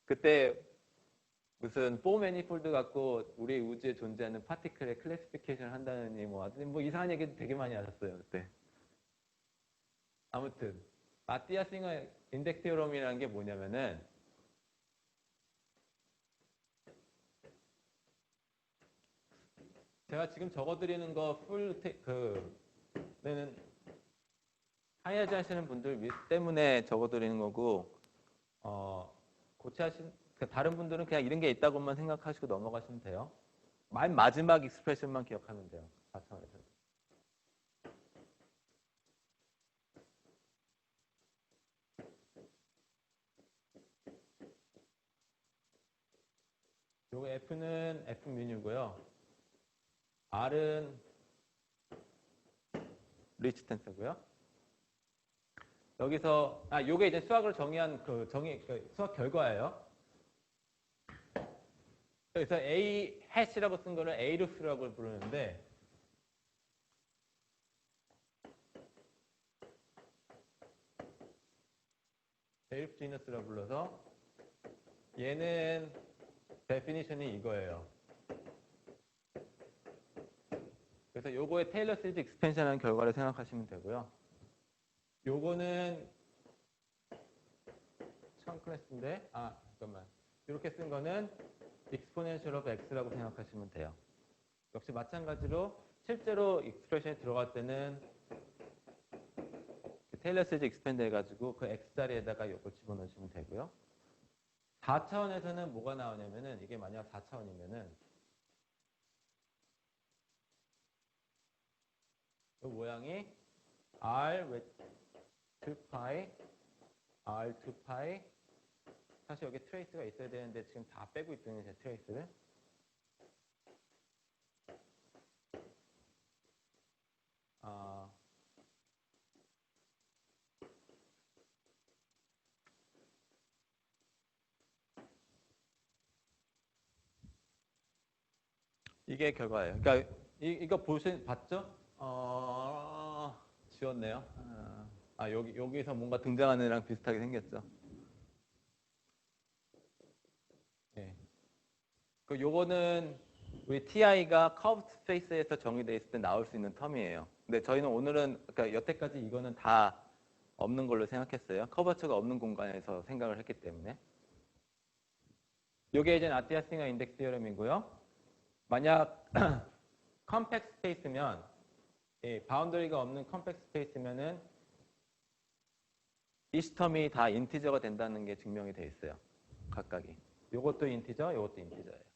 그때 무슨 포 매니폴드 갖고 우리 우주에 존재하는 파티클의 클래시피케이션을 한다느니 뭐 이상한 얘기 되게 많이 하셨어요, 그때. 아무튼 아띠아 싱어 인덱스 테오럼이라는 게 뭐냐면은, 제가 지금 적어드리는 거 는 하이하지 하시는 분들 때문에 적어드리는 거고, 다른 분들은 그냥 이런 게 있다고만 생각하시고 넘어가시면 돼요. 맨 마지막 익스프레션만 기억하면 돼요. 4차원에서. 요거 F는 F 뮤이고요. R은 리치 텐서고요. 여기서 요게 이제 수학을 정의한 그 수학 결과예요. 그래서 A 해시라고 쓴 거를 A루스라고 부르는데, A루스 지너스라고 불러서, 얘는 데피니션이 이거예요. 그래서 요거의 테일러 시리즈 익스펜션하는 결과를 생각하시면 되고요. 요거는 처음 클래스인데, 잠깐만. 이렇게 쓴 거는 exponential of x라고 생각하시면 돼요. 역시 마찬가지로 실제로 익스프레션이 들어갈 때는 테일러 시리즈 익스펜드 해가지고 그 x 자리에다가 이걸 집어넣으시면 되고요. 4차원에서는 뭐가 나오냐면은, 이게 만약 4차원이면은 이 모양이 r with 2파이 r 2파이, 사실 여기 트레이스가 있어야 되는데 지금 다 빼고 있더니 제 트레이스를. 이게 결과예요. 그러니까 이거 봤죠? 지웠네요. 여기서 뭔가 등장하는 애랑 비슷하게 생겼죠. 예. 요거는 우리 TI가 커브 스페이스에서 정의되어 있을 때 나올 수 있는 텀이에요. 근데 저희는 오늘은 그러니까 여태까지 이거는 다 없는 걸로 생각했어요. 커버처가 없는 공간에서 생각을 했기 때문에. 이게 이제 아티아스팅어 인덱스 티어럼이고요. 만약 컴팩트 스페이스면 바운더리가 없는 컴팩트 스페이스면은 each 텀이 다 인티저가 된다는 게 증명이 돼 있어요. 각각이. 요것도 인티저, 요것도 인티저예요.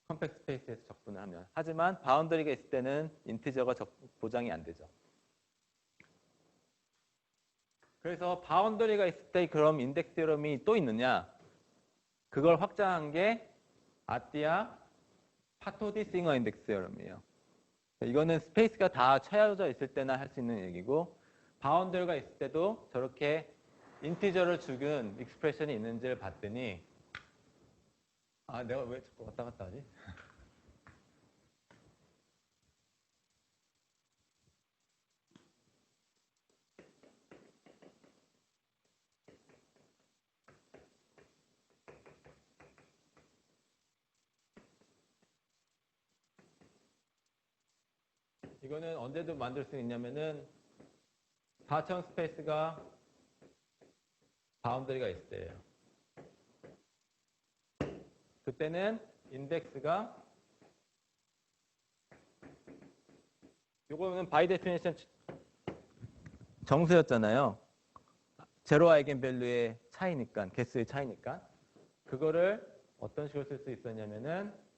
컴팩트 스페이스에서 적분을 하면. 하지만 바운더리가 있을 때는 인티저가 보장이 안 되죠. 그래서 바운더리가 있을 때 그럼 인덱스 티어럼이 또 있느냐? 그걸 확장한 게 아띠아 파토디 싱어 인덱스 티어럼이에요. 이거는 스페이스가 다 채워져 있을 때나 할 수 있는 얘기고 바운더리가 있을 때도 저렇게 인티저를 죽은 익스프레션이 있는지를 봤더니 내가 왜 자꾸 왔다 갔다 하지? 이거는 언제도 만들 수 있냐면은 4천 스페이스가 바운더리가 있을 때예요. 그때는 인덱스가 요거는 바이 데피니션 정수였잖아요. 제로 아이겐 밸류의 차이니까, 개수의 차이니까. 그거를 어떤 식으로 쓸 수 있었냐면은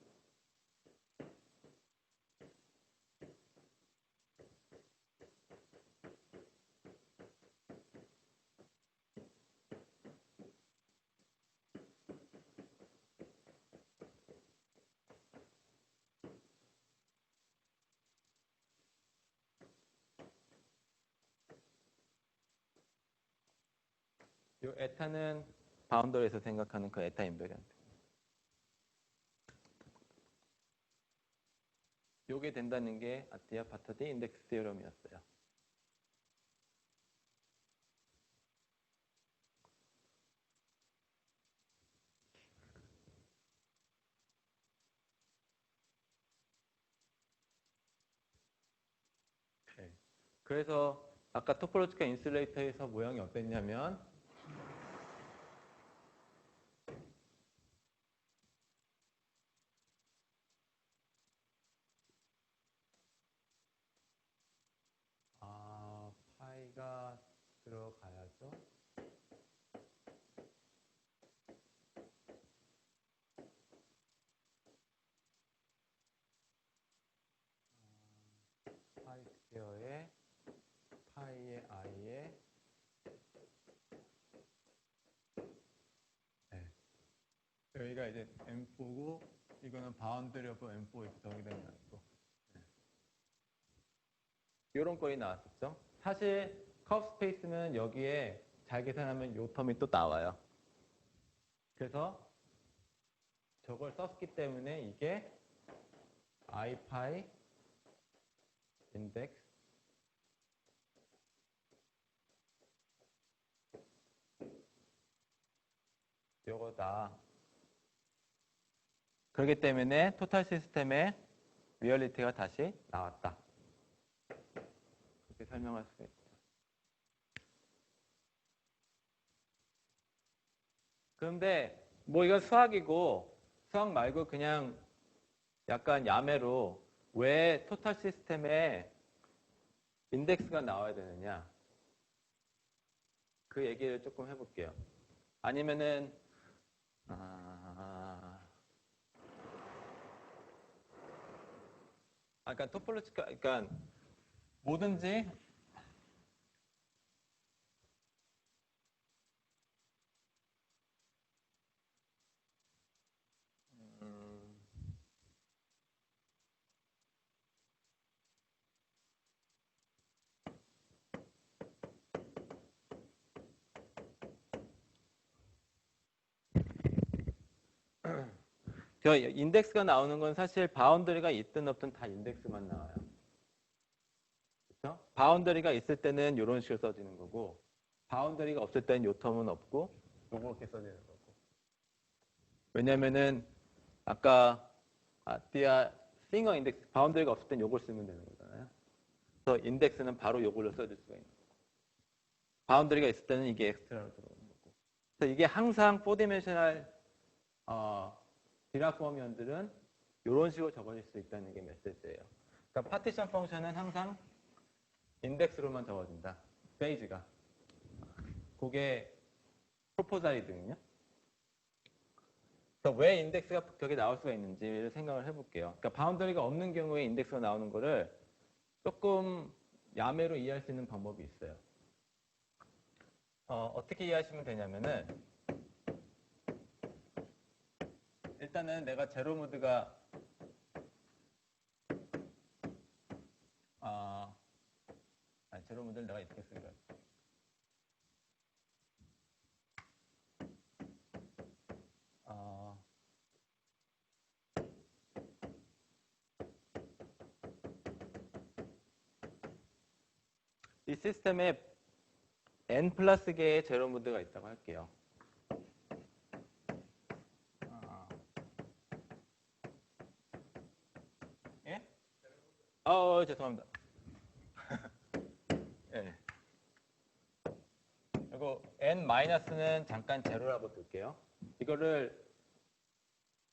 요 에타는 바운더리에서 생각하는 그 에타 인베리언트. 요게 된다는 게 아티아 파토디 인덱스 티어럼이었어요. 그래서 아까 토폴로지컬 인슐레이터에서 모양이 어땠냐면 파이가 들어가야죠. 파이 스퀘어에 파이의 i에 여기가 이제 M4고 이거는 바운더리 오브 M4 이렇게 정의된 거 있고 이런 거이 나왔었죠. 사실 커브 스페이스는 여기에 잘 계산하면 요 텀이 또 나와요. 그래서 저걸 썼기 때문에 이게 i파이 인덱스 요거다. 그렇기 때문에 토탈 시스템의 리얼리티가 다시 나왔다. 그렇게 설명할 수가 있죠. 그런데 뭐 이건 수학이고 수학 말고 그냥 약간 야매로 왜 토탈 시스템에 인덱스가 나와야 되느냐 그 얘기를 조금 해볼게요. 아니면은 그러니까 토폴로지컬 그러니까 뭐든지 저 인덱스가 나오는 건 사실 바운더리가 있든 없든 다 인덱스만 나와요. 그렇죠? 바운더리가 있을 때는 이런 식으로 써지는 거고 바운더리가 없을 때는 요 텀은 없고 요거 이렇게 써지는 거고. 왜냐면은 아까 띠아 싱어 인덱스 바운더리가 없을 땐 요걸 쓰면 되는 거잖아요. 그래서 인덱스는 바로 요걸로 써줄 수가 있는 거예요. 바운더리가 있을 때는 이게 엑스트라로 들어오는 거고. 그래서 이게 항상 4디멘셔널 디락 포면들은 이런 식으로 적어질 수 있다는 게 메시지예요. 그러니까 파티션 펑션은 항상 인덱스로만 적어진다. 페이지가. 그게 프로포잘이거든요. 그래서 왜 인덱스가 격에 나올 수가 있는지를 생각을 해볼게요. 그러니까 바운더리가 없는 경우에 인덱스가 나오는 거를 조금 야매로 이해할 수 있는 방법이 있어요. 어떻게 이해하시면 되냐면은 일단은 내가 제로 모드가 제로 모드를 내가 이렇게 쓰는 거야. 이 시스템에 n 플러스 개의 제로 모드가 있다고 할게요. 예? 죄송합니다. 예. 그리고 n 마이너스는 잠깐 제로라고 둘게요. 이거를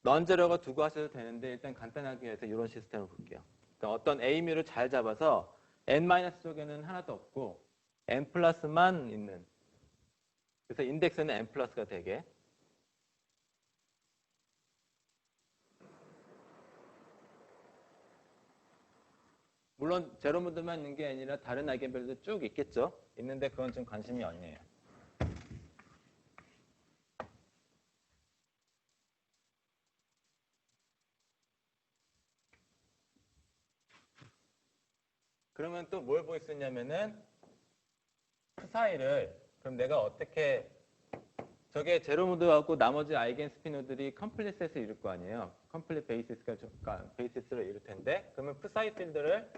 넌제로가 두고 하셔도 되는데 일단 간단하게 해서 이런 시스템을 볼게요. 그러니까 어떤 A묘를 잘 잡아서 n 마이너스 쪽에는 하나도 없고 n 플러스만 있는. 그래서 인덱스는 n 플러스가 되게. 물론 제로 모드만 있는 게 아니라 다른 아이겐밸류도 쭉 있겠죠. 있는데 그건 좀 관심이 아니에요. 그러면 또 뭘 볼 수 있냐면은 사이를 그럼 내가 어떻게 저게 제로 모드하고 나머지 아이겐 스피너들이 컴플릿 셋을 이룰 거 아니에요. 컴플릿 베이시스를 이룰 텐데 그러면 프사이 필드를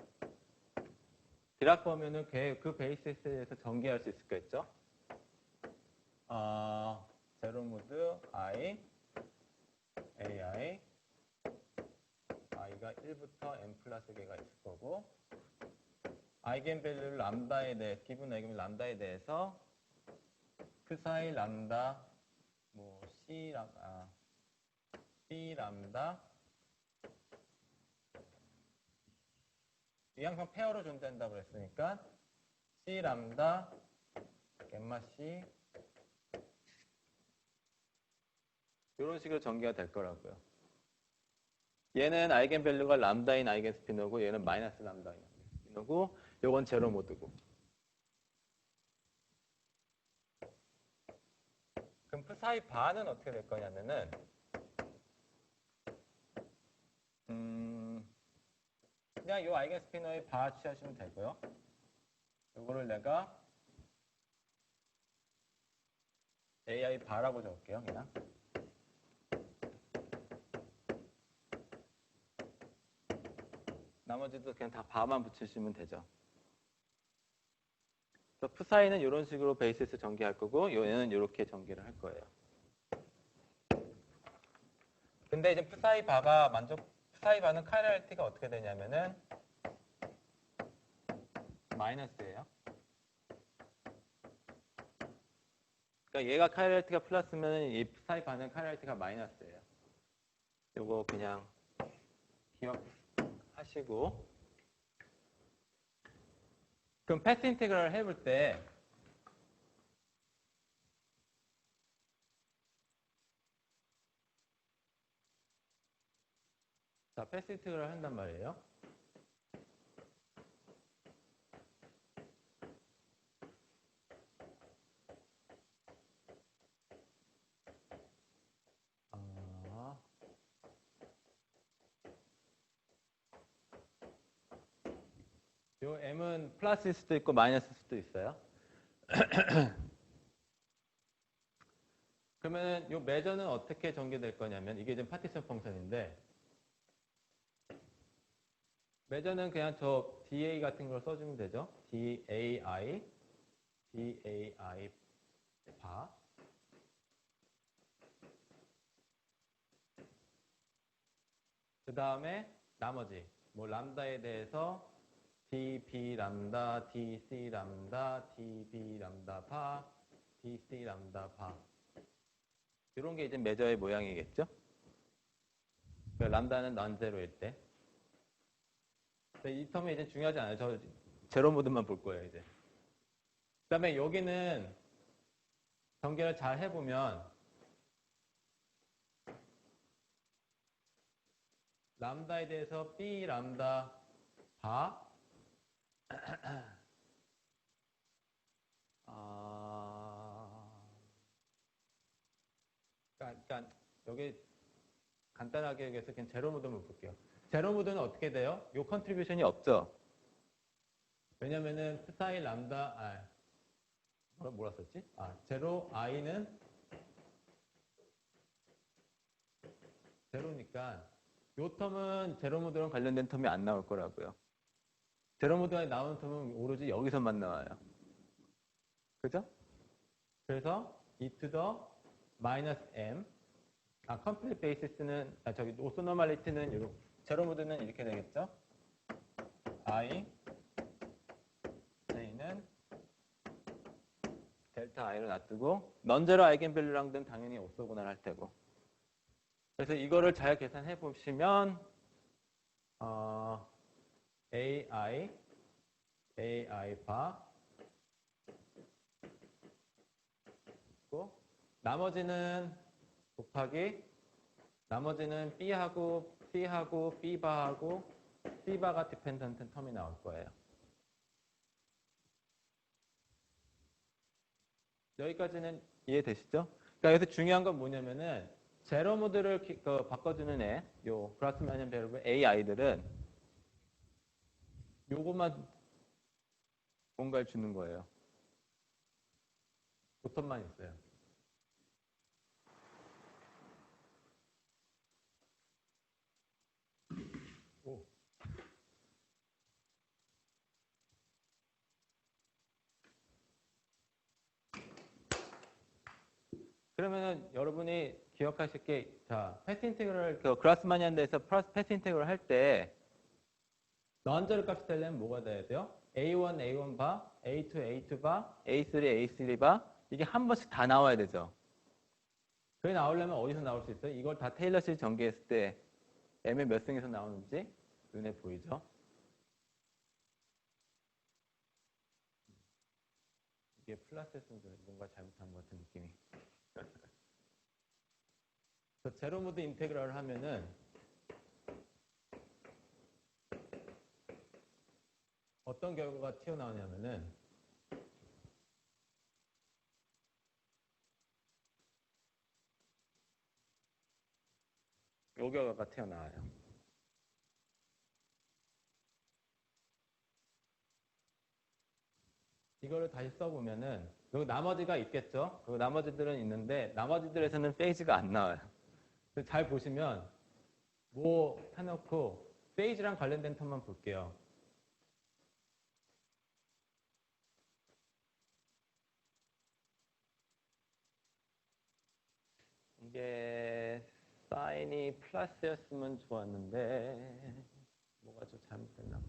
디락 보면은 그 베이시스에 대해서 전개할 수 있을 거겠죠. 제로 모드 i ai i가 1부터 n 플러스 개가 있을 거고 아이겐밸류 람다에 대해 기본 아이겐밸류 람다에 대해서 사이 람다 뭐 C 람다 이 항상 페어로 존재한다고 그랬으니까 C 람다 겜마 C 이런 식으로 전개가 될 거라고요. 얘는 아이겐밸류가 람다인 아이겐 스피너고 얘는 마이너스 람다인 아이겐 스피너고 요건 제로 모드고. 그럼 사이 바는 어떻게 될 거냐면은 그냥 요 아이겐 스피너의 바 취하시면 되고요. 요거를 내가 AI 바라고 적을게요. 그냥. 나머지도 그냥 다 바만 붙이시면 되죠. 그래서 푸사이는 이런 식으로 베이시스 전개할 거고 얘는 이렇게 전개를 할 거예요. 근데 이제 푸사이 바는 카이랄티가 어떻게 되냐면은 마이너스예요. 그러니까 얘가 카이랄티가 플러스면 이 푸사이 바는 카이랄티가 마이너스예요. 요거 그냥 기억하시고. 그럼 패스 인테그럴 해볼 때 자, 패스 인테그럴 한단 말이에요. 요 m은 플러스일 수도 있고 마이너스일 수도 있어요. 그러면 요 매저는 어떻게 전개될 거냐면 이게 지금 파티션 펑션인데 매저는 그냥 저 DA 같은 걸 써주면 되죠. DAI 바 그 다음에 나머지 뭐 람다에 대해서 db 람다, dc 람다, db 람다 바, dc 람다 바 이런 게 이제 매저의 모양이겠죠? 람다는 넌제로일 때. 이 텀이 이제 중요하지 않아요. 저 제로 모드만 볼 거예요, 이제. 그 다음에 여기는 전개를 잘 해보면 람다에 대해서 B 람다 바 그러니까 여기 간단하게 얘기해서 그냥 제로 모드만 볼게요. 제로 모드는 어떻게 돼요? 요 컨트리뷰션이 없죠. 왜냐면은 스타일 람다 뭐라 썼지? 제로 i는 제로니까 요 텀은 제로 모드랑 관련된 텀이 안 나올 거라고요. 제로 모드가 나오는 텀은 오로지 여기서만 나와요. 그죠? 그래서 e to the minus m complete basis는 저기 orthonormality는 제로 모드는 이렇게 되겠죠? i j는 델타 i로 놔두고 넌제로 아이겐밸류랑은 당연히 오소고날 할 테고. 그래서 이거를 잘 계산해 보시면 AI 바 나머지는 곱하기 나머지는 B하고 C하고 B바하고 C바가 디펜던트 텀이 나올 거예요. 여기까지는 이해되시죠? 그러니까 여기서 중요한 건 뭐냐면은 제로 모드를 바꿔주는 요 그라스마니안 베리어블 AI들은 요것만 뭔가를 주는 거예요. 보통만 있어요. 오. 그러면은 여러분이 기억하실 게, 자, 패스 인테그럴, 그라스마니안 데에서 패스 인테그럴 할 때, 넌제로 값이 되려면 뭐가 돼야 돼요? A1, A1 바, A2, A2 바, A3, A3 바, 이게 한 번씩 다 나와야 되죠. 그게 나오려면 어디서 나올 수 있어요? 이걸 다 테일러 시리즈 전개했을 때, M의 몇 승에서 나오는지 눈에 보이죠? 이게 플러스였으면 뭔가 잘못한 것 같은 느낌이. 제로 모드 인테그럴을 하면은 어떤 결과가 튀어나오냐면은 요 결과가 튀어나와요. 이거를 다시 써보면은 여기 나머지가 있겠죠? 그 나머지들은 있는데 나머지들에서는 페이지가 안 나와요. 잘 보시면 뭐 해놓고 페이지랑 관련된 텀만 볼게요. 이게 사인이 플러스였으면 좋았는데 뭐가 좀 잘못됐나?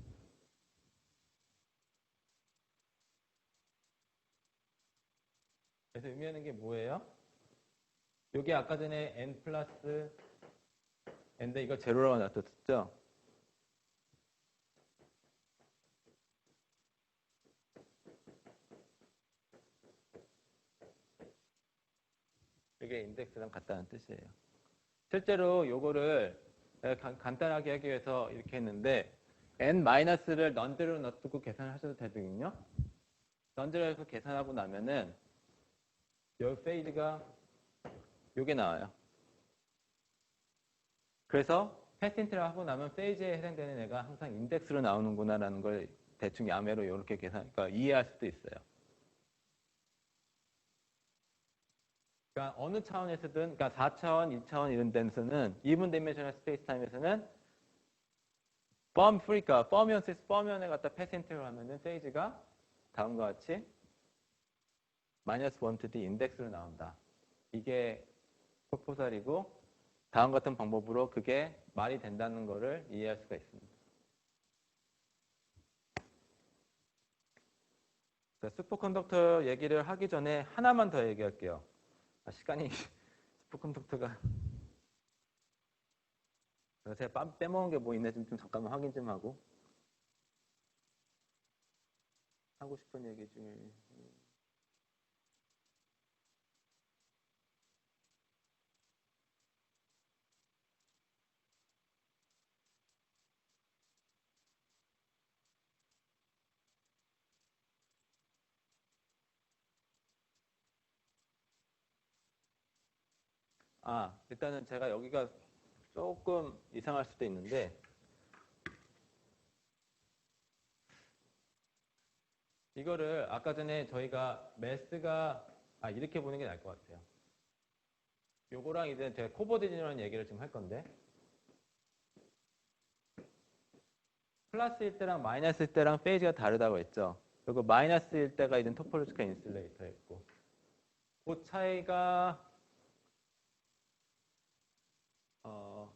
그래서 의미하는 게 뭐예요? 여기 아까 전에 n 플러스 n데 이거 제로라고 놔뒀었죠? 이게 인덱스랑 같다는 뜻이에요. 실제로 요거를 간단하게 하기 위해서 이렇게 했는데 n-를 넌제로 놔두고 계산을 하셔도 되거든요. 넌제로에서 계산하고 나면은 요 페이지가 요게 나와요. 그래서 패스인트를 하고 나면 페이지에 해당되는 애가 항상 인덱스로 나오는구나라는 걸 대충 야매로 이렇게 그러니까 이해할 수도 있어요. 그러니까 어느 차원에서든, 그러니까 4차원, 2차원 이런 데서는 이분 디멘셔널 스페이스 타임에서는 그러니까 펌면에 갖다 패스인트를 하면은 페이지가 다음과 같이 -1 to the 인덱스로 나온다. 이게 프로포설이고 다음 같은 방법으로 그게 말이 된다는 것을 이해할 수가 있습니다. 자, 슈퍼컨덕터 얘기를 하기 전에 하나만 더 얘기할게요. 시간이 슈퍼컨덕터가 제가 빼먹은 게 뭐 있나 좀 잠깐만 확인 좀 하고 하고 싶은 얘기 중에 일단은 제가 여기가 조금 이상할 수도 있는데 이거를 아까 전에 저희가 매스가 이렇게 보는 게 나을 것 같아요. 요거랑 이제 제가 코버디즘이라는 얘기를 지금 할 건데 플러스일 때랑 마이너스일 때랑 페이지가 다르다고 했죠. 그리고 마이너스일 때가 이제 토폴로지컬 인슐레이터였고 그 차이가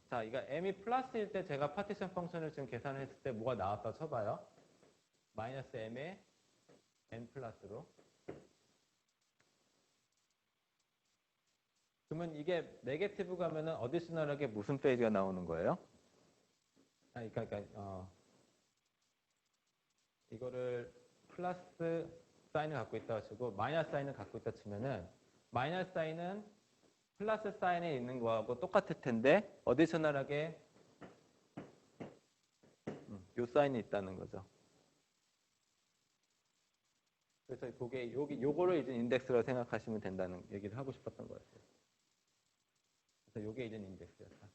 자, 이거 m이 플러스일 때 제가 파티션 펑션을 지금 계산을 했을 때 뭐가 나왔다 쳐봐요. 마이너스 m에 n 플러스로. 그러면 이게 네게티브 가면은 어디셔널하게 무슨 페이지가 나오는 거예요? 이거를 플러스 사인을 갖고 있다 치고 마이너스 사인을 갖고 있다 치면은 마이너스 사인은 플러스 사인에 있는 거하고 똑같을 텐데 어디셔널하게 요 사인이 있다는 거죠. 그래서 그게 요거를 이제 인덱스로 생각하시면 된다는 얘기를 하고 싶었던 거였어요. 그래서 요게 이제 인덱스였다.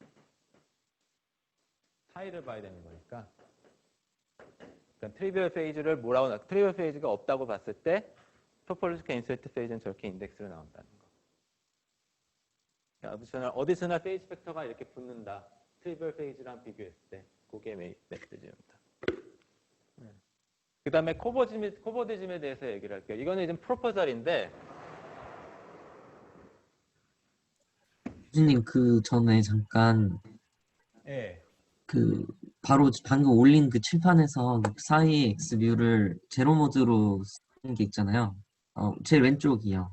차이를 봐야 되는 거니까. 그러니까 트리비얼 페이지를 트리비얼 페이지가 없다고 봤을 때 토폴로지컬 인서트 페이지는 저렇게 인덱스로 나온다는 거. 그러니까 어디서나 페이지 팩터가 이렇게 붙는다. 트리비얼 페이지랑 비교했을 때 그게 메시지입니다. 그 다음에 코버디즘에 대해서 얘기를 할게요. 이거는 이제 프로포절인데 교수님 그 전에 잠깐 예. 그 바로 방금 올린 그 칠판에서 사이 X뷰를 제로 모드로 쓰는 게 있잖아요. 제일 왼쪽이요.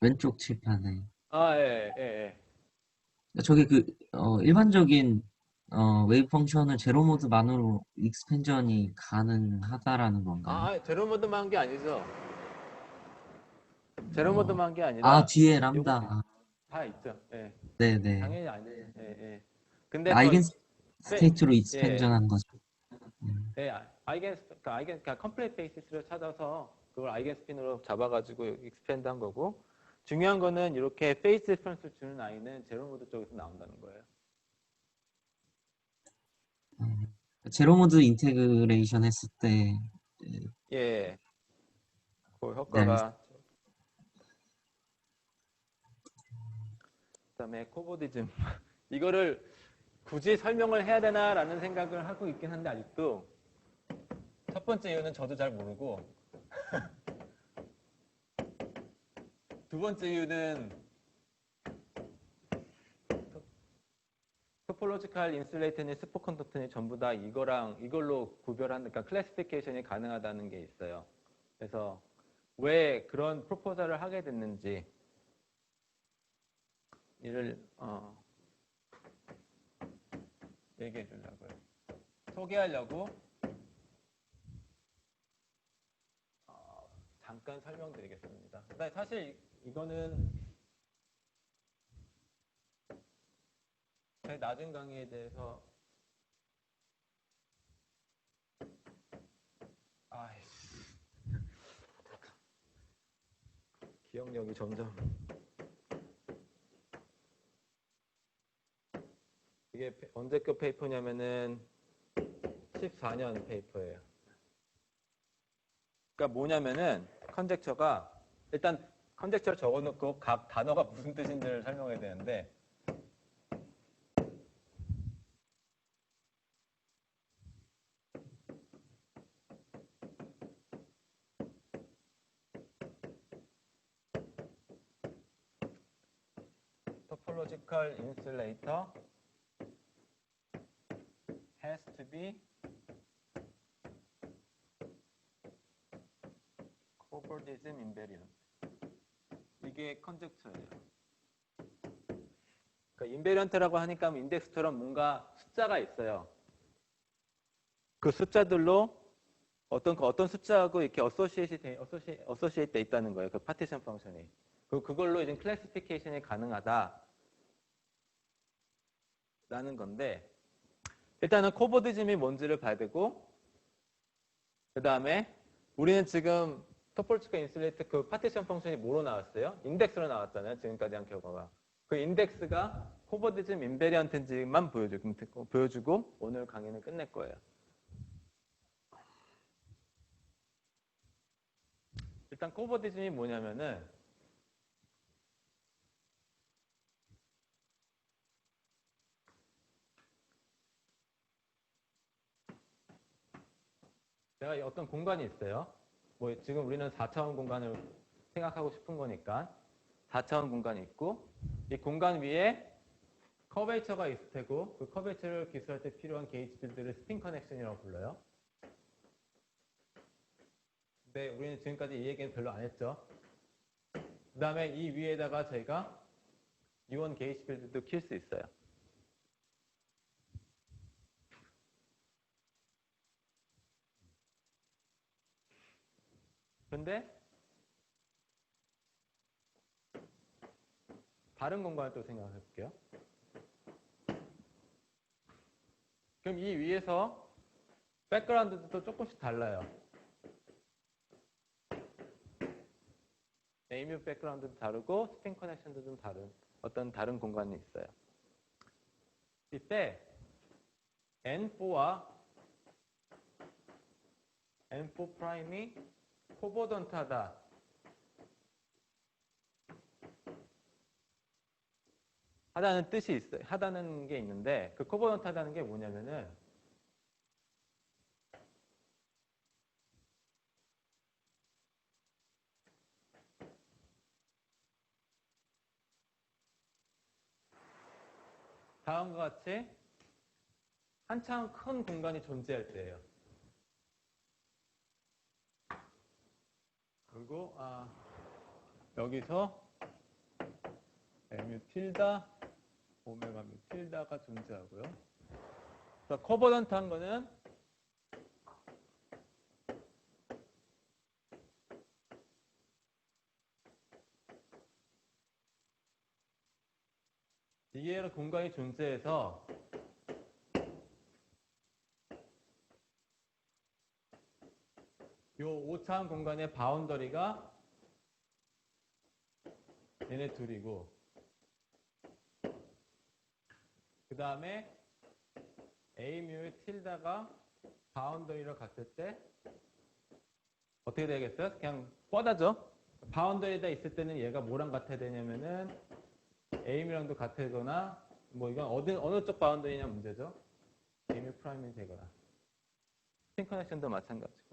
왼쪽 칠판에. 예. 저게 일반적인 웨이브 펑션을 제로 모드만으로 익스펜전이 가능하다라는 건가요? 제로 모드만 한 게 아니죠. 제로 모드만 한 게 아, 아니라 뒤에 요거 람다. 다 있죠. 예. 네네. 당연히 아니에요. 예. 근데 아이겐 페- 스테이트로 예. 익스펜전 하는 거죠. 네, 그러니까 컴플레이트 베이시스를 찾아서 그걸 아이겐 스핀으로 잡아가지고 익스펜드 한 거고 중요한 거는 이렇게 페이스 디퍼런스를 주는 아이는 제로 모드 쪽에서 나온다는 거예요. 제로 모드 인테그레이션 했을 때 예, 그 네, 효과가 그다음에 코보디즘 이거를 굳이 설명을 해야 되나라는 생각을 하고 있긴 한데 아직도 첫 번째 이유는 저도 잘 모르고 두 번째 이유는 토폴로지컬 인슐레이터니 스포컨덕터니 전부 다 이걸로 그러니까 클래시피케이션이 가능하다는 게 있어요. 그래서 왜 그런 프로포절을 하게 됐는지 이를 얘기해 주려고요. 소개하려고 잠깐 설명드리겠습니다. 근데 사실 이거는 제 낮은 강의에 대해서 기억력이 점점 이게 언제 급 페이퍼냐면은 14년 페이퍼예요. 그러니까 뭐냐면은 컨젝처가 일단 컨젝처를 적어놓고 각 단어가 무슨 뜻인지를 설명해야 되는데 topological insulator has to be cobordism invariant. 이게 컨젝처예요. 그러니까 인베리언트라고 하니까 인덱스처럼 뭔가 숫자가 있어요. 그 숫자들로 어떤 숫자하고 이렇게 어소시에이트 돼 있다는 거예요. 그 파티션 펑션이. 그걸로 이제 클래시피케이션이 가능하다라는 건데, 일단은 코보디즘이 뭔지를 봐야 되고, 그 다음에 우리는 지금 토폴리티컬 인슐레이트 그 파티션 펑션이 뭐로 나왔어요? 인덱스로 나왔잖아요. 지금까지 한 결과가. 그 인덱스가 코보디즘 인베리언트인지만 보여주고 오늘 강의는 끝낼 거예요. 일단 코보디즘이 뭐냐면은 내가 어떤 공간이 있어요. 뭐 지금 우리는 4차원 공간을 생각하고 싶은 거니까 4차원 공간이 있고 이 공간 위에 커베이처가 있을 테고 그 커베이처를 기술할 때 필요한 게이지 필드를 스핀 커넥션이라고 불러요. 근데 우리는 지금까지 이 얘기는 별로 안 했죠. 그 다음에 이 위에다가 저희가 유언 게이지 필드도 킬 수 있어요. 근데 다른 공간을 또 생각해 볼게요. 그럼 이 위에서 백그라운드도 또 조금씩 달라요. 에이뮤 백그라운드도 다르고 스핀 커넥션도 좀 다른 어떤 다른 공간이 있어요. 이때 N4와 N4 프라임이 코보던트하다. 하다는 뜻이 있어요. 하다는 게 있는데 그 코보던트하다는 게 뭐냐면은 다음과 같이 한참 큰 공간이 존재할 때예요. 그리고 여기서 mu 틸다, 오메가 mu 틸다가 존재하고요. 그래서 코버던트한 거는 이게 공간이 존재해서 요 5차원 공간의 바운더리가 얘네 둘이고 그 다음에 A 뮤의 틸다가 바운더리로 갔을 때 어떻게 되겠어요? 그냥 뻗어죠. 바운더리에다 있을 때는 얘가 뭐랑 같아야 되냐면은 A 뮤랑도 같거나 뭐 이건 어느 쪽 바운더리냐 문제죠. A 뮤 프라임이 되거나 스핀 커넥션도 마찬가지고.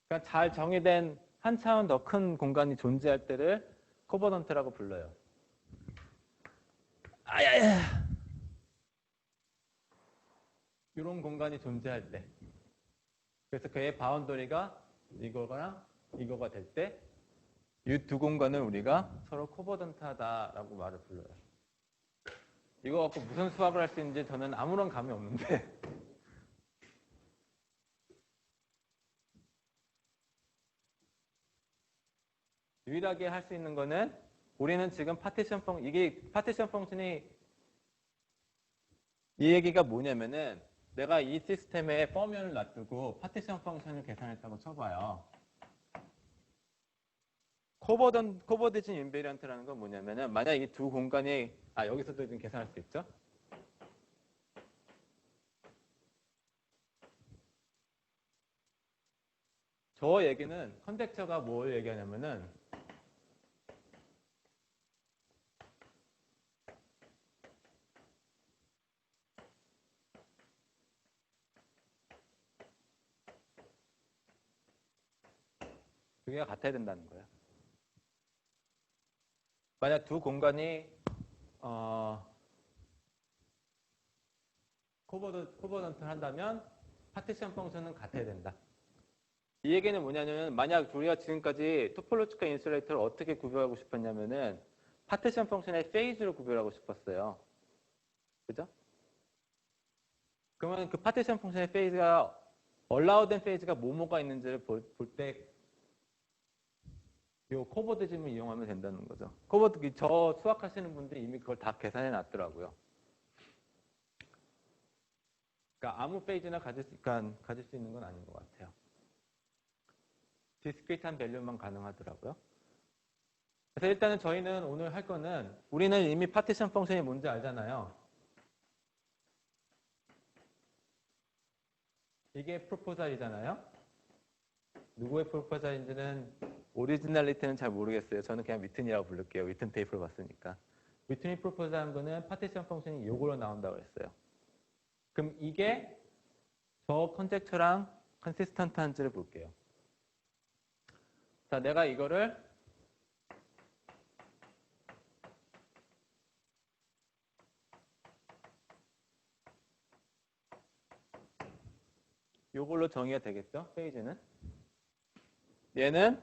그러니까 잘 정의된 한 차원 더 큰 공간이 존재할 때를 코버던트라고 불러요. 이런 공간이 존재할 때. 그래서 그의 바운더리가 이거랑 이거가 될 때 이 두 공간을 우리가 서로 코버던트하다라고 말을 불러요. 이거 갖고 무슨 수학을 할 수 있는지 저는 아무런 감이 없는데 유일하게 할 수 있는 거는 우리는 지금 이게 파티션 펑션이 이 얘기가 뭐냐면은 내가 이 시스템에 포면을 놔두고 파티션 펑션을 계산했다고 쳐봐요. 코버디즘 인베리언트라는 건 뭐냐면은 만약 이 두 공간이 여기서도 좀 계산할 수 있죠? 저 얘기는 컨젝처가 뭘 얘기하냐면은 두 개가 같아야 된다는 거예요. 만약 두 공간이 코버던트를 한다면 파티션 펑션은 같아야 된다. 이 얘기는 뭐냐면 만약 우리가 지금까지 토폴로지컬 인슐레이터를 어떻게 구별하고 싶었냐면은 파티션 펑션의 페이즈로 구별하고 싶었어요. 그죠? 그러면 그 파티션 펑션의 페이즈가 allowed된 페이즈가 뭐뭐가 있는지를 볼 때 이 코버드즘을 이용하면 된다는 거죠. 코버드 저 수학하시는 분들이 이미 그걸 다 계산해 놨더라고요. 그러니까 아무 페이지나 가질 수 있는 건 아닌 것 같아요. 디스크리트한 밸류만 가능하더라고요. 그래서 일단은 저희는 오늘 할 거는 우리는 이미 파티션 펑션이 뭔지 알잖아요. 이게 프로포잘이잖아요. 누구의 프로포잘인지는 오리지널리티는 잘 모르겠어요. 저는 그냥 위튼이라고 부를게요. 위튼 페이퍼를 봤으니까. 위튼이 프로포잘한 거는 파티션 펑션이 요거로 나온다고 그랬어요. 그럼 이게 저 컨젝처랑 컨시스턴트한지를 볼게요. 자, 내가 이거를 요걸로 정의가 되겠죠? 페이지는. 얘는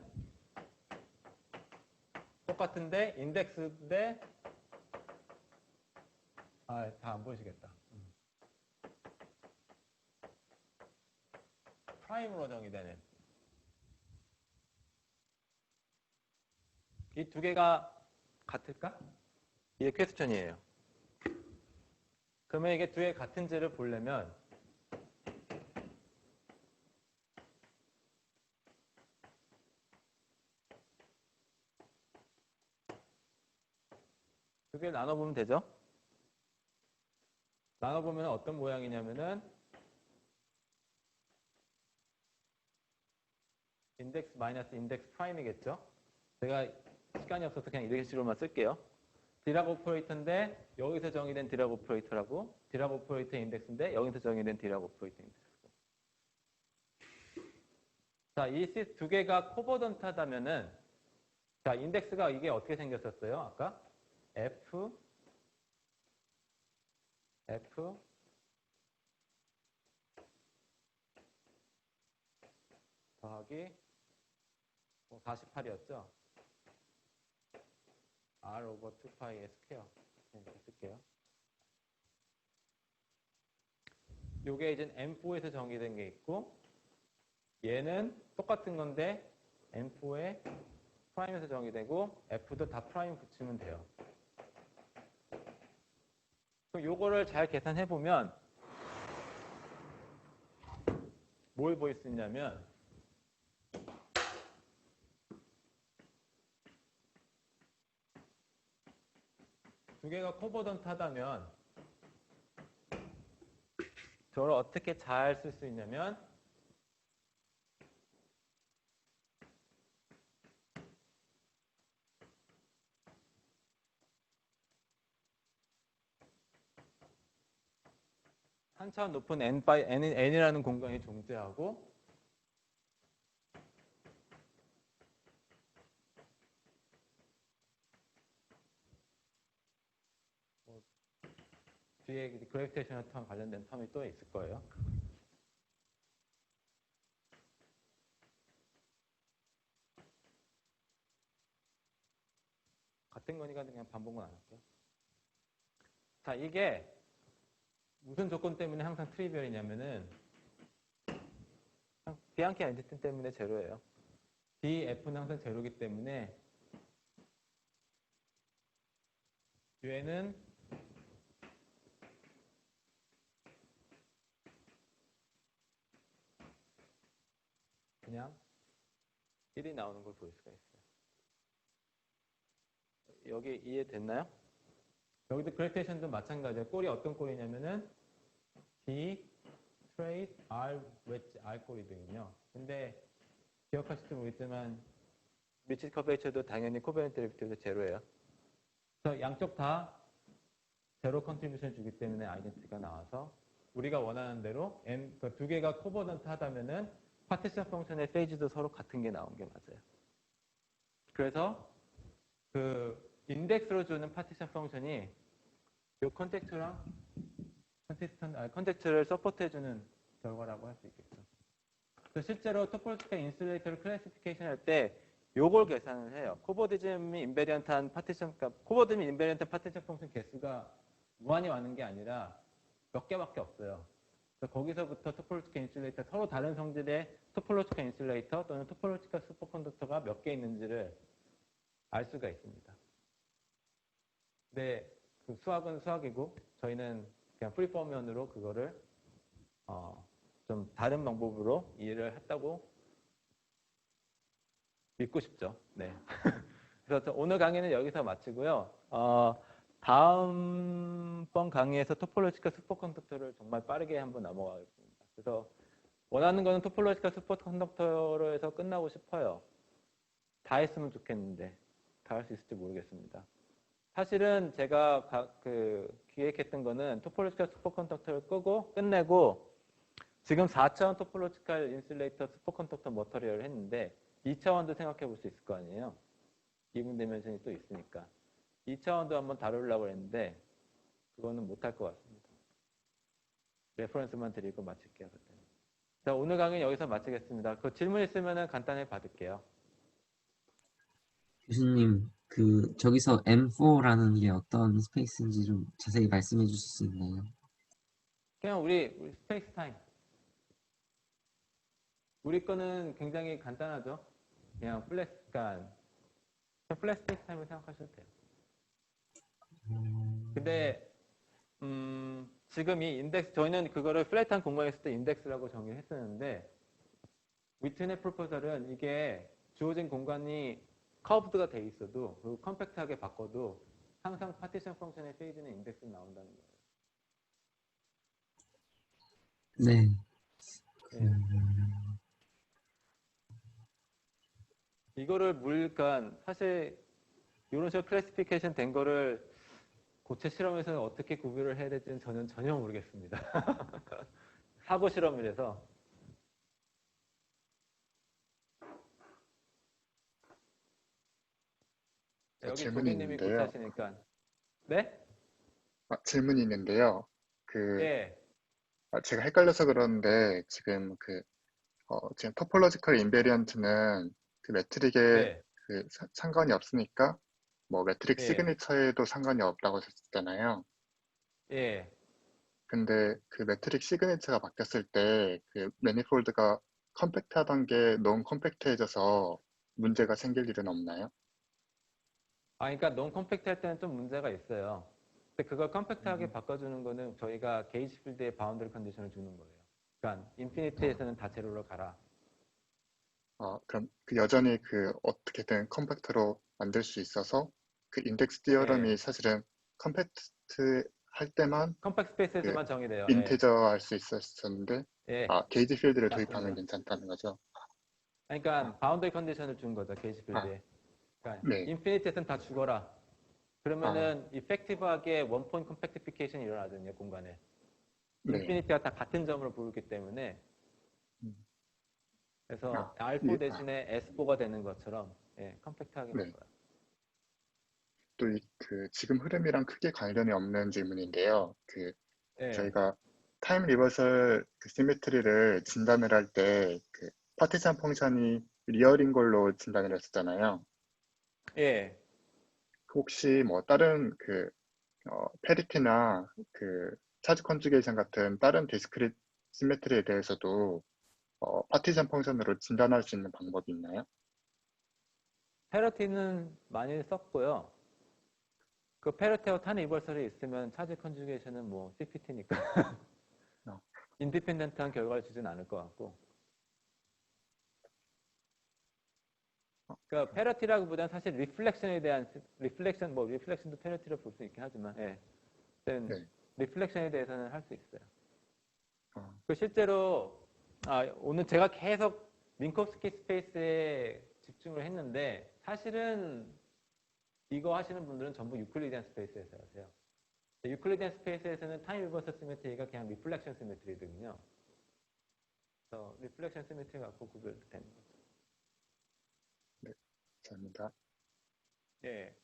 똑같은데 인덱스인데 다 안 보이시겠다. 프라임으로 정의되는 이 두 개가 같을까? 이게 퀘스천이에요. 그러면 이게 두 개 같은지를 보려면 두 개 나눠보면 되죠? 나눠보면 어떤 모양이냐면은 인덱스 마이너스 인덱스 프라임이겠죠? 제가 시간이 없어서 그냥 이렇게 식으로만 쓸게요. 디락 오퍼레이터인데 여기서 정의된 디락 오퍼레이터라고 디락 오퍼레이터 인덱스인데 여기서 정의된 디락 오퍼레이터 인덱스. 자, 이 두 개가 코버던트하다면은 자, 인덱스가 이게 어떻게 생겼었어요? 아까 F 더하기 48이었죠? R 오버 2파이의 스퀘어 이렇게 쓸게요. 요게 이제 M4에서 정의된 게 있고 얘는 똑같은 건데 M4에 프라임에서 정의되고 F도 다 프라임 붙이면 돼요. 그럼 요거를 잘 계산해 보면 뭘 보일 수 있냐면 두 개가 코버던트 하다면 저걸 어떻게 잘 쓸 수 있냐면 한 차원 높은 n이라는 공간이 존재하고 뒤에 그래비테이셔널 텀 관련된 텀이 또 있을 거예요. 같은 거니까 그냥 반복은 안 할게요. 자, 이게 무슨 조건 때문에 항상 트리비얼이냐면은 비앙키 아인슈타인 때문에 제로예요. df는 항상 제로이기 때문에 얘는 그냥 1이 나오는 걸 볼 수가 있어요. 여기 이해됐나요? 여기도 그래비테이션도 마찬가지예요. 꼴이 어떤 꼴이냐면은 D, 트레이스, R, 웨지, R 꼴이거든요. 근데 기억하실지 모르겠지만 미치 커베이처도 당연히 코베넌트 데리비티브도 제로예요. 그래서 양쪽 다 제로 컨트리뷰션을 주기 때문에 아이덴티티가 나와서 우리가 원하는 대로 두 개가 코버넌트 하다면은 파티션 펑션의 페이지도 서로 같은 게 나온 게 맞아요. 그래서 그 인덱스로 주는 파티션 펑션이 이 컨텍스트를 서포트해주는 결과라고 할 수 있겠죠. 그래서 실제로 토폴로지컬 인슐레이터를 클래시피케이션 할 때 요걸 계산을 해요. 코보디즘이 인베리언트한 파티션 값, 코보디즘이 인베리언트한 파티션 펑션 개수가 무한히 많은 게 아니라 몇 개밖에 없어요. 그래서 거기서부터 토폴로지컬 인슐레이터, 서로 다른 성질의 토폴로지컬 인슐레이터 또는 토폴로지컬 슈퍼컨덕터가 몇 개 있는지를 알 수가 있습니다. 근데 그 수학은 수학이고 저희는 그냥 프리포면으로 그거를 좀 다른 방법으로 이해를 했다고 믿고 싶죠. 네. 그래서 오늘 강의는 여기서 마치고요. 다음번 강의에서 토폴로지컬 슈퍼컨덕터를 정말 빠르게 한번 넘어가겠습니다. 그래서 원하는 거는 토폴로지컬 슈퍼컨덕터로 해서 끝나고 싶어요. 다 했으면 좋겠는데 다 할 수 있을지 모르겠습니다. 사실은 제가 기획했던 거는 토폴로지컬 슈퍼컨덕터를 끄고 끝내고 지금 4차원 토폴로지컬 인슐레이터 슈퍼컨덕터 머터리얼을 했는데 2차원도 생각해 볼 수 있을 거 아니에요. 기분 디멘션이 또 있으니까. 2차원도 한번 다루려고 했는데 그거는 못할 것 같습니다. 레퍼런스만 드리고 마칠게요. 그때는. 자, 오늘 강의 여기서 마치겠습니다. 그 질문 있으면 간단히 받을게요. 교수님, 저기서 M4라는 게 어떤 스페이스인지 좀 자세히 말씀해 주실 수 있나요? 그냥 우리 스페이스 타임. 우리 거는 굉장히 간단하죠. 그냥 플랫 스페이스 타임을 생각하셔도 돼요. 근데 지금 이 인덱스, 저희는 그거를 플랫한 공간에 있을 때 인덱스라고 정의했었는데 위튼의 프로포설은 이게 주어진 공간이 커브드가 돼 있어도 그리고 컴팩트하게 바꿔도 항상 파티션 펑션의 페이지는 인덱스로 나온다는 거예요. 네. 예. 이거를 그러니까 사실 이런 식으로 클래시피케이션 된 거를 고체 실험에서는 어떻게 구별을 해야 될지는 저는 전혀 모르겠습니다. 사고 실험이라서. 여기 질문이 조교님이 고체 있는데요. 하시니까. 네? 질문이 있는데요. 예. 제가 헷갈려서 그러는데 지금 지금 토폴로지컬 인베리언트는 그 매트릭에 네. 상관이 없으니까 뭐 매트릭 예. 시그니처에도 상관이 없다고 하셨잖아요. 예. 근데 그 매트릭 시그니처가 바뀌었을 때 그 매니폴드가 컴팩트하던 게 너무 컴팩트해져서 문제가 생길 일은 없나요? 그러니까 너무 컴팩트 할 때는 좀 문제가 있어요. 근데 그걸 컴팩트하게 바꿔주는 거는 저희가 게이지 필드의 바운더리 컨디션을 주는 거예요. 그러니까 인피니티에서는 다 제로로 가라. 그럼 여전히 어떻게든 컴팩트로 만들 수 있어서 그 인덱스 예. 디어럼이 사실은 컴팩트 할 때만 컴팩트 스페이스에서만 정의돼요. 예. 인테저 할 수 있었었는데 예. 게이지 필드를 맞습니다. 도입하면 괜찮다는 거죠. 그러니까 바운더리 컨디션을 준 거죠. 게이지 필드에. 그러니까 네. 인피니티에서는 다 죽어라. 그러면은 이펙티브하게 원포인트 컴팩티피케이션이 일어나거든요. 공간에. 네. 인피니티가 다 같은 점으로 보이기 때문에 그래서 R4 대신에 S4가 되는 것처럼 컴팩트하게 네. 바꿔요. 또 지금 흐름이랑 크게 관련이 없는 질문인데요. 예. 저희가 타임 리버설 시메트리를 진단을 할 때 파티션 펑션이 리얼인 걸로 진단을 했었잖아요. 예. 혹시 뭐 다른 페리티나 차지 컨주게이션 같은 다른 디스크릿 시메트리에 대해서도 파티션 펑션으로 진단할 수 있는 방법이 있나요? 페러티는 많이 썼고요. 그 페러티하고 타임 리버설이 있으면 차지 컨주게이션은 뭐 CPT니까 인디펜던트한 결과를 주진 않을 것 같고. 그러니까 페러티라기보다는 사실 리플렉션에 대한 리플렉션도 페러티로 볼 수 있긴 하지만, 네. 리플렉션에 대해서는 할 수 있어요. 어, 그 실제로 오늘 제가 계속 민콥스키 스페이스에 집중을 했는데 사실은 이거 하시는 분들은 전부 유클리디안 스페이스에서 하세요. 유클리디안 스페이스에서는 타임 리버서 시메트리가 그냥 리플렉션 시메트리거든요. 그래서 리플렉션 시메트리 갖고 구별되는 거죠. 감사합니다. 예.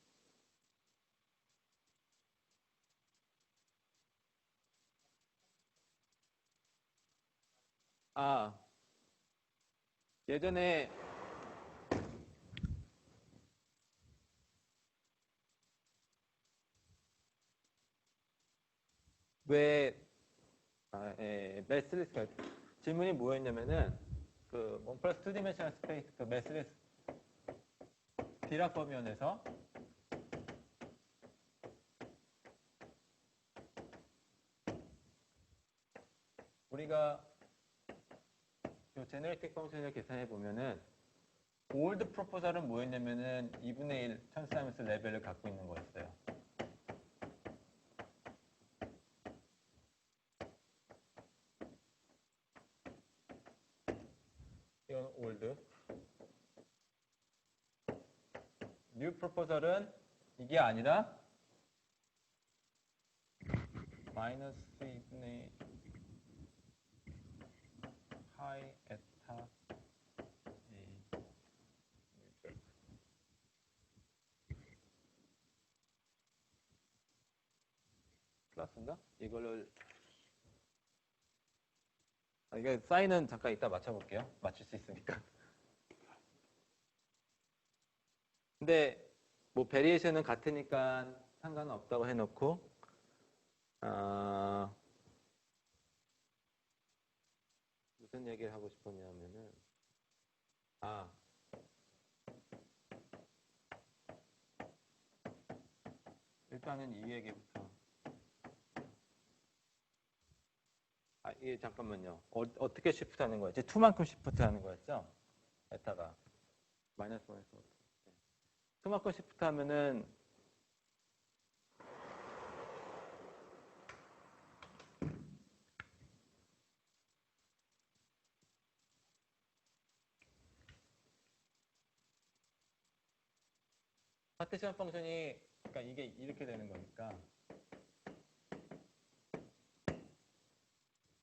아, 예전에 왜 매스리스 질문이 뭐였냐면은 그 1 플러스 2 디멘셔널 스페이스 그 매스리스 디락 범위원에서 우리가 이 제너레이틱 펑션을 계산해 보면은 올드 프로포설은 뭐였냐면은 2분의 1 천스타임스 레벨을 갖고 있는 거였어요. 이건 올드. 뉴 프로포설은 이게 아니라 마이너스 2분의 하이 에타 A 플러스인가? 이걸로 이게 사인은 잠깐 이따 맞춰볼게요. 맞출 수 있으니까. 근데 뭐 베리에이션은 같으니까 상관은 없다고 해놓고 무슨 얘기를 하고 싶었냐면은 일단은 이 얘기부터 이게 잠깐만요. 어떻게 시프트 하는 거였지? 2만큼 시프트 하는 거였죠? 에타가 마이너스 1에서 2만큼 시프트 하면은 파티션 펑션이 그러니까 이게 이렇게 되는 거니까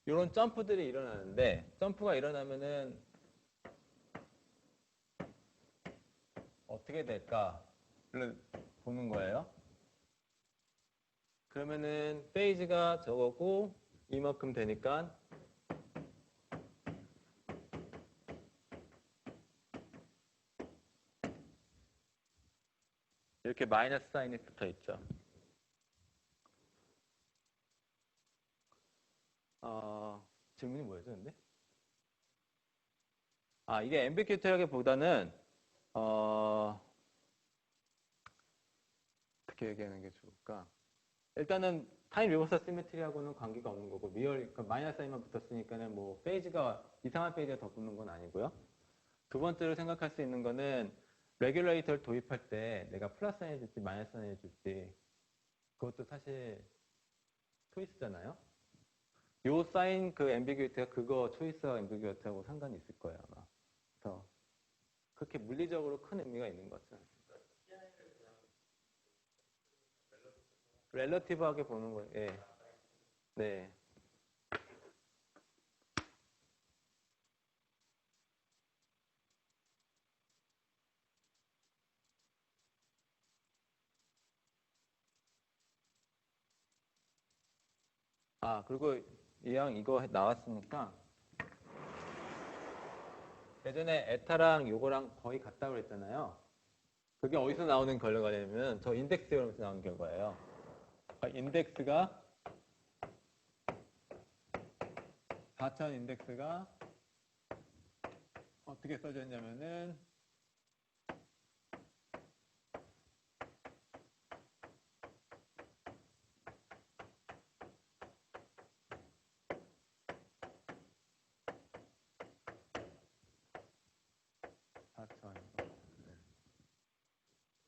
이런 점프들이 일어나는데 점프가 일어나면은 어떻게 될까를 보는 거예요. 그러면은 페이지가 저거고 이만큼 되니까 이렇게 마이너스 사인이 붙어 있죠. 질문이 뭐였죠, 근데? 이게 앰비퀴티라기보다는 어떻게 얘기하는 게 좋을까? 일단은 타임 리버스 시메트리하고는 관계가 없는 거고 마이너스 사인만 붙었으니까는 뭐 페이지가 이상한 페이지가 더 붙는 건 아니고요. 두 번째로 생각할 수 있는 거는 레귤레이터를 도입할 때 내가 플러스 사인을 줄지 마이너스 사인을 줄지 그것도 사실 초이스잖아요. 요 사인 그 앰비규이티가 그거 초이스와 앰비규이티하고 상관이 있을 거예요 아마. 그래서 그렇게 물리적으로 큰 의미가 있는 것은 relative하게 보는 거예요. 예. 네. 그리고 이왕 이거 나왔으니까 예전에 에타랑 요거랑 거의 같다고 그랬잖아요. 그게 어디서 나오는 결과냐면 저 인덱스 테오렘에서 나온 결과예요. 인덱스가 4천 인덱스가 어떻게 써져 있냐면은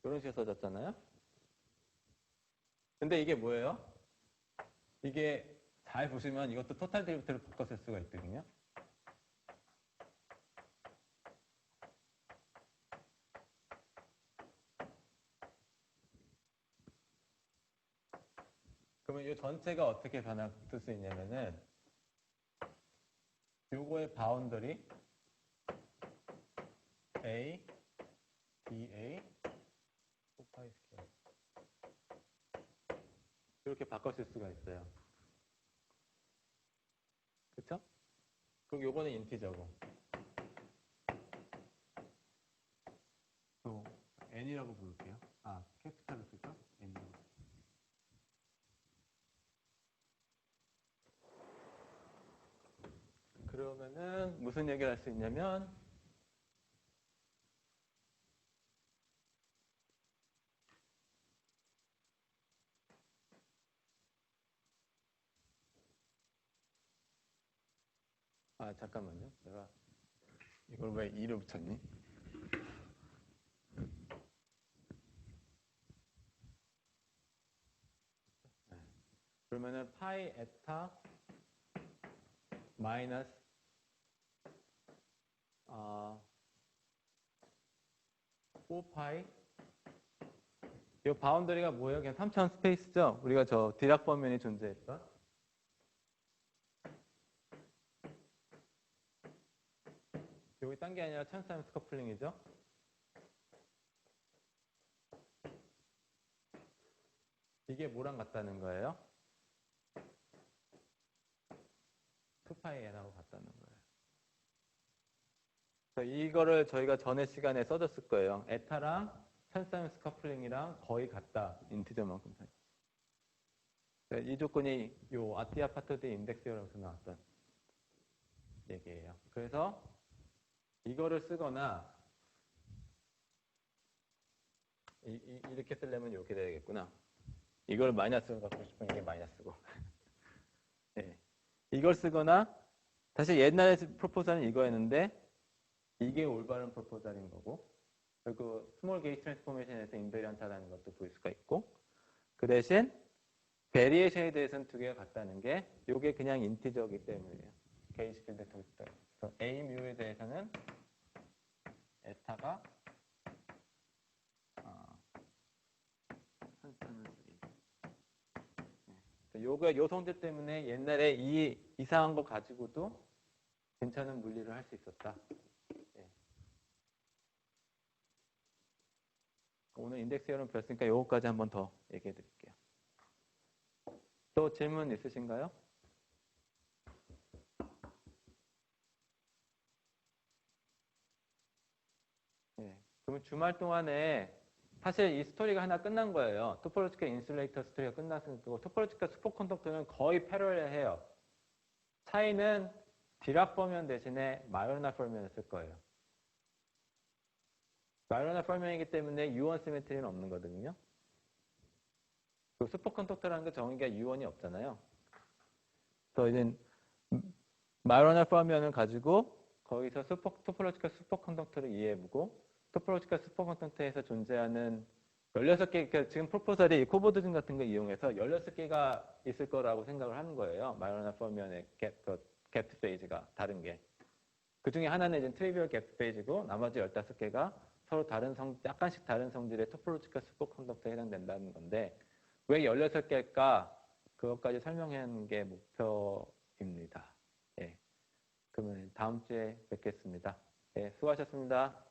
이런 식으로 써졌잖아요. 근데 이게 뭐예요? 이게 잘 보시면 이것도 토탈 데리베이티브로 바꿔 쓸 수가 있거든요. 그러면 이 전체가 어떻게 변할 수 있냐면은 요거의 바운더리 A, BA, 4파이 스퀘어 이렇게 바꿔 쓸 수가 있어요. 그렇죠? 그럼 요거는 인티저고. 또 n이라고 부를게요. 아, 캐피탈로 쓸까? n이라고. 그러면은 무슨 얘기를 할 수 있냐면 아, 잠깐만요. 내가 이걸 왜 2를 붙였니? 네. 그러면은 파이 에타 마이너스 4파이 이 바운더리가 뭐예요? 그냥 3차원 스페이스죠? 우리가 저 디락 범면이 존재했던 여기 딴 게 아니라 찬스타임스 커플링이죠? 이게 뭐랑 같다는 거예요? 2파이 n하고 같다는 거예요. 그래서 이거를 저희가 전에 시간에 써줬을 거예요. 에타랑 찬스타임스 커플링이랑 거의 같다. 인티저만큼 차이. 이 조건이 요 아티아 파트 대 인덱스어에서 나왔던 얘기예요. 그래서 이거를 쓰거나 이렇게 쓰려면 이렇게 돼야겠구나. 이걸 마이너스로 갖고 싶으면 이게 마이너스고. 네. 이걸 쓰거나 사실 옛날에 프로포절은 이거였는데 이게 올바른 프로포절인 거고 그리고 스몰 게이지 트랜스포메이션에서 인베리언트하다는 것도 보일 수가 있고 그 대신 베리에이션에 대해서는 두 개가 같다는 게 이게 그냥 인티저이기 때문이에요. 게이지 필드 토스터. 그래서 A 뮤에 대해서는 에타가 요거 요 성질 때문에 옛날에 이 이상한 거 가지고도 괜찮은 물리를 할 수 있었다. 예. 오늘 인덱스 여론 배웠으니까 요거까지 한 번 더 얘기해 드릴게요. 또 질문 있으신가요? 예. 그러면 주말 동안에 사실 이 스토리가 하나 끝난 거예요. 토폴로지컬 인슐레이터 스토리가 끝났으니까 토폴로지컬 슈퍼컨덕터는 거의 패러렐해요. 차이는 디락 퍼면 대신에 마요나 퍼면을 쓸 거예요. 마요나 퍼면이기 때문에 U1 시메트리는 없는 거거든요. 그 슈퍼컨덕터라는 게 정의가 U1이 없잖아요. 그래서 이제 마요나 퍼면을 가지고 거기서 토폴로지컬 슈퍼컨덕터를 이해해보고 토폴로지컬 슈퍼컨덕터에서 존재하는 16개, 그러니까 지금 프로포설이 코보드즘 같은 거 이용해서 16개가 있을 거라고 생각을 하는 거예요. 마요나 퍼면의 갭 페이지가 다른 게. 그 중에 하나는 이제 트리비얼 갭 페이지고 나머지 15개가 서로 다른 약간씩 다른 성질의 토폴로지컬 슈퍼컨덕터에 해당된다는 건데 왜 16개일까? 그것까지 설명하는 게 목표입니다. 예. 그러면 다음 주에 뵙겠습니다. 예, 수고하셨습니다.